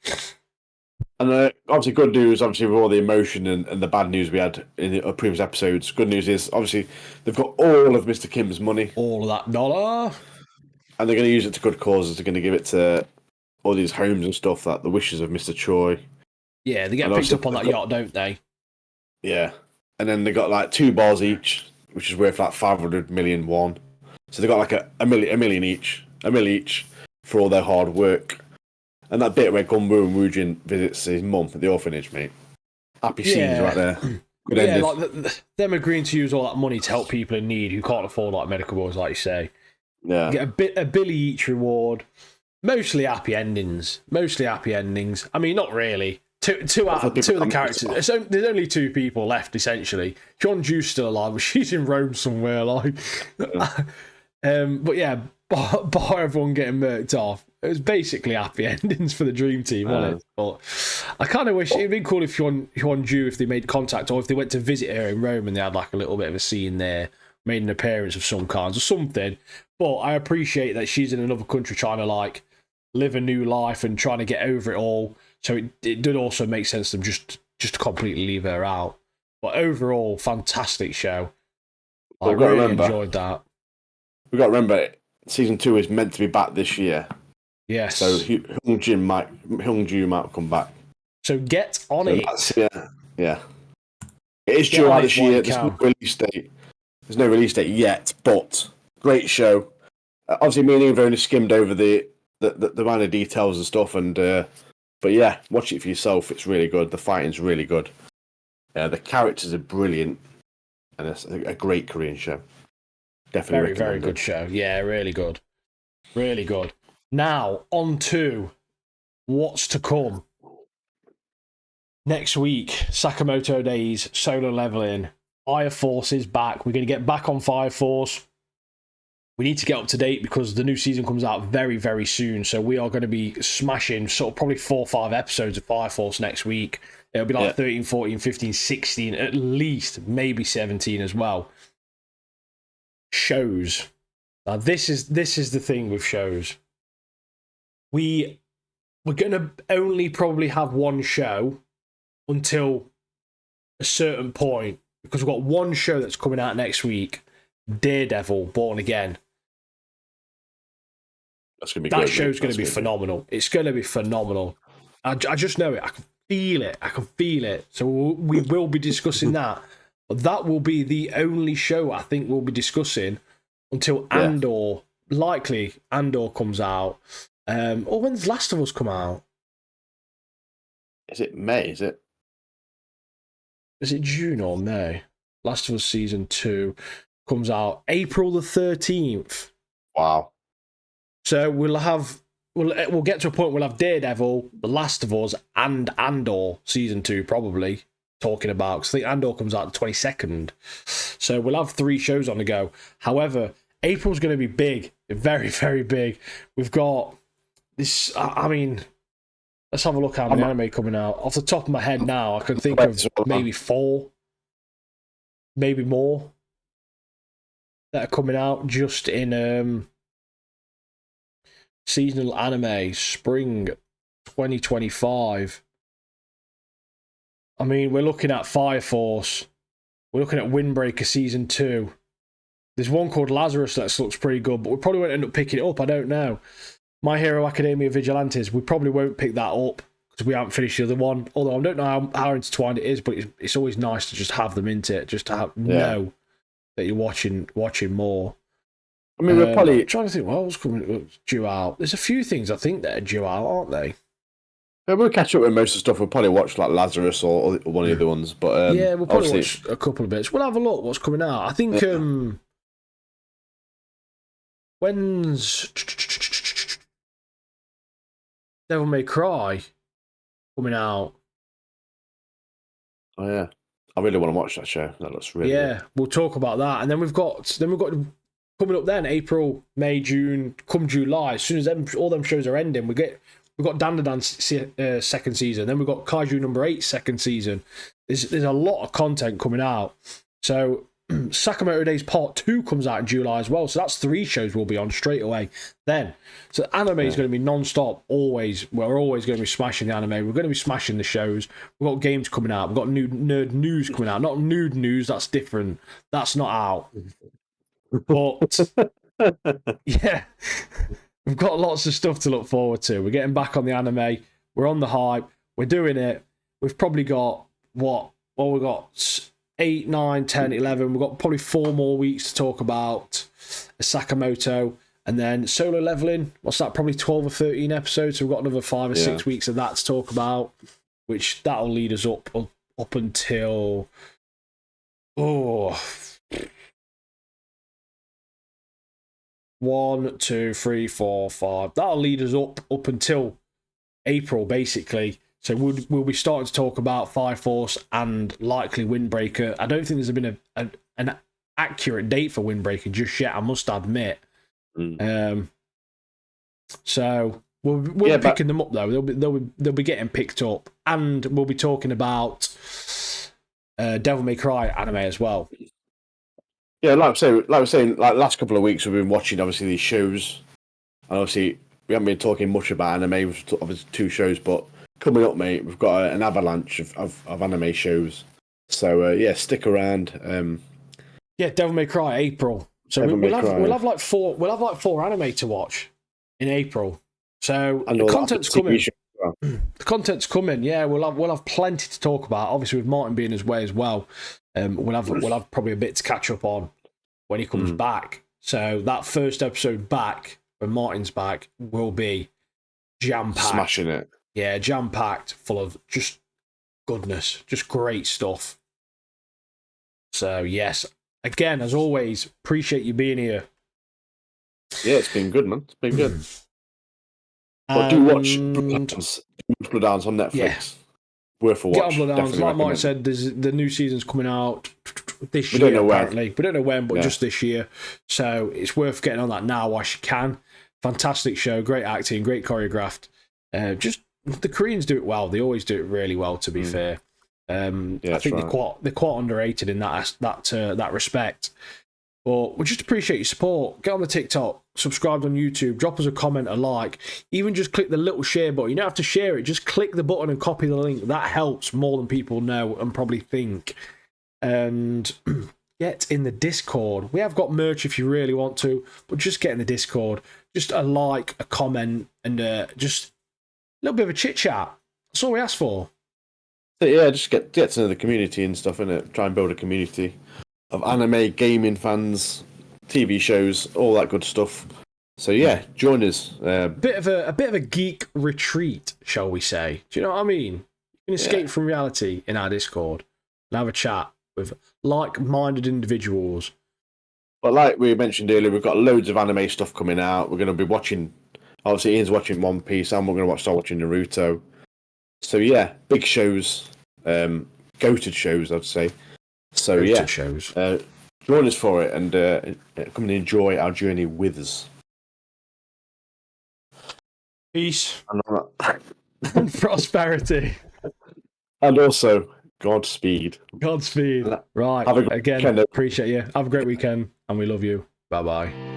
Speaker 1: And obviously, good news, obviously, with all the emotion and the bad news we had in the previous episodes. Good news is, obviously, they've got all of Mr. Kim's money.
Speaker 2: All of that dollar.
Speaker 1: And they're going to use it to good causes. They're going to give it to all these homes and stuff, that the wishes of Mr. Choi.
Speaker 2: Yeah, they get picked up on that yacht, don't they?
Speaker 1: Yeah. And then they got like 2 bars each, which is worth like 500 million won. So they got like a million each for all their hard work. And that bit where Gunwoo and Wu Jin visits his mum at the orphanage, mate. Happy scenes right there. Good
Speaker 2: yeah,
Speaker 1: ending.
Speaker 2: like them agreeing to use all that money to help people in need who can't afford like medical bills, like you say.
Speaker 1: Yeah.
Speaker 2: Get a billy each reward. Mostly happy endings. I mean, not really. Two of the characters. There's only two people left essentially. John Juice's still alive, but she's in Rome somewhere. Like, but yeah, bar everyone getting murked off. It was basically happy endings for the Dream Team, wasn't it? But I kind of wish it'd been cool if Yuan Ju, if they made contact or if they went to visit her in Rome and they had like a little bit of a scene there, made an appearance of some kind or something. But I appreciate that she's in another country trying to like live a new life and trying to get over it all. So it did also make sense to them just to completely leave her out. But overall, fantastic show. I really enjoyed that.
Speaker 1: We've got to remember, season 2 is meant to be back this year.
Speaker 2: Yes.
Speaker 1: So Hyung Ju might come back.
Speaker 2: So get on it.
Speaker 1: Yeah. It is due out this year. There's no release date. There's no release date yet, but great show. Obviously, me and Eve only skimmed over the minor details and stuff, and but yeah, watch it for yourself. It's really good. The fighting's really good. The characters are brilliant, and it's a great Korean show. Definitely
Speaker 2: very good show. Yeah, really good. Really good. Now, on to what's to come. Next week, Sakamoto Days, Solo Leveling. Fire Force is back. We're going to get back on Fire Force. We need to get up to date because the new season comes out very, very soon. So we are going to be smashing sort of probably 4 or 5 episodes of Fire Force next week. It'll be like 13, 14, 15, 16, at least, maybe 17 as well. Shows. Now, this is the thing with shows. We're going to only probably have one show until a certain point because we've got one show that's coming out next week, Daredevil Born Again.
Speaker 1: That's going to be
Speaker 2: that show's going to be phenomenal. It's going to be phenomenal. I just know it. I can feel it. So we will be discussing that. But that will be the only show I think we'll be discussing until Andor. Likely Andor comes out. Or when's Last of Us come out?
Speaker 1: Is it May? Is it
Speaker 2: June or May? Last of Us Season 2 comes out April the 13th.
Speaker 1: Wow.
Speaker 2: So we'll get to a point where we'll have Daredevil, The Last of Us, and Andor Season 2 probably talking about, because I think Andor comes out the 22nd. So we'll have 3 shows on the go. However, April's going to be big, very, very big. We've got this, I mean, let's have a look how many anime coming out. Off the top of my head now, I can think of maybe 4, maybe more, that are coming out just in seasonal anime, spring 2025. I mean, we're looking at Fire Force. We're looking at Windbreaker Season 2. There's one called Lazarus that looks pretty good, but we probably won't end up picking it up. I don't know. My Hero Academia Vigilantes, we probably won't pick that up because we haven't finished the other one. Although I don't know how intertwined it is, but it's always nice to just have them into it, just to know that you're watching more.
Speaker 1: I mean, we're probably
Speaker 2: I'm trying to think what else coming due out. There's a few things I think that are due out, aren't they?
Speaker 1: We'll catch up with most of the stuff. We'll probably watch like Lazarus or one of the other ones. But
Speaker 2: we'll probably watch a couple of bits. We'll have a look what's coming out. I think when's Devil May Cry coming out?
Speaker 1: Oh yeah, I really want to watch that show. That looks really good.
Speaker 2: We'll talk about that, and then we've got coming up then April, May, June, come July. As soon as all them shows are ending, we've got Dandadan second season. Then we've got Kaiju number 8 second season. There's a lot of content coming out. So Sakamoto Days Part 2 comes out in July as well. So that's 3 shows we'll be on straight away then. So anime is going to be non-stop, always. We're always going to be smashing the anime. We're going to be smashing the shows. We've got games coming out. We've got new nerd news coming out. Not nude news, that's different. That's not out. But yeah, we've got lots of stuff to look forward to. We're getting back on the anime. We're on the hype. We're doing it. We've probably got we've got 8, 9, 10, 11. We've got probably 4 more weeks to talk about Sakamoto. And then Solo Leveling, what's that? Probably 12 or 13 episodes. So we've got another 5 or 6 weeks of that to talk about, which that'll lead us up until Oh. 1, 2, 3, 4, 5. That'll lead us up until April, basically. So we'll be starting to talk about Fire Force and likely Windbreaker. I don't think there's been an accurate date for Windbreaker just yet, I must admit. So we'll be picking them up though. They'll be getting picked up, and we'll be talking about Devil May Cry anime as well.
Speaker 1: Yeah, like I was saying, like last couple of weeks we've been watching obviously these shows, and obviously we haven't been talking much about anime. We've obviously 2 shows, but coming up, mate, we've got an avalanche of anime shows. So yeah, stick around.
Speaker 2: Yeah, Devil May Cry April. So we'll have like 4 anime to watch in April. So the content's coming. The content's coming. Yeah, we'll have plenty to talk about. Obviously, with Martin being his way as well, we'll have probably a bit to catch up on when he comes back. So that first episode back, when Martin's back, will be jam-packed.
Speaker 1: Smashing it.
Speaker 2: Yeah, jam-packed, full of just goodness, just great stuff. So yes, again, as always, appreciate you being here.
Speaker 1: Yeah, it's been good, man. It's been good. But do watch Bloodhounds on Netflix. Yeah. Worth a watch.
Speaker 2: Get on Bloodhounds. Like Mike said, the new season's coming out this year, apparently. We don't know when, but just this year. So it's worth getting on that now whilst you can. Fantastic show, great acting, great choreographed. Just the Koreans do it well. They always do it really well, to be fair. I think they're quite underrated in that respect. But we just appreciate your support. Get on the TikTok, subscribe on YouTube, drop us a comment, a like. Even just click the little share button. You don't have to share it. Just click the button and copy the link. That helps more than people know and probably think. And get in the Discord. We have got merch if you really want to, but just get in the Discord. Just a like, a comment, and just a little bit of a chit chat. That's all we ask for.
Speaker 1: So yeah, just get to know the community and stuff, innit? Try and build a community of anime, gaming fans, TV shows, all that good stuff. So yeah, join us.
Speaker 2: Bit of a geek retreat, shall we say? Do you know what I mean? You can escape from reality in our Discord and have a chat with like-minded individuals.
Speaker 1: But like we mentioned earlier, we've got loads of anime stuff coming out. We're going to be watching. Obviously, Ian's watching One Piece, and we're going to start watching Naruto. So yeah, big shows, goated shows, I'd say. So
Speaker 2: goated shows.
Speaker 1: Join us for it and come and enjoy our journey with us.
Speaker 2: Peace and prosperity,
Speaker 1: and also Godspeed.
Speaker 2: Godspeed. Right. Again, appreciate you. Have a great weekend, and we love you. Bye bye.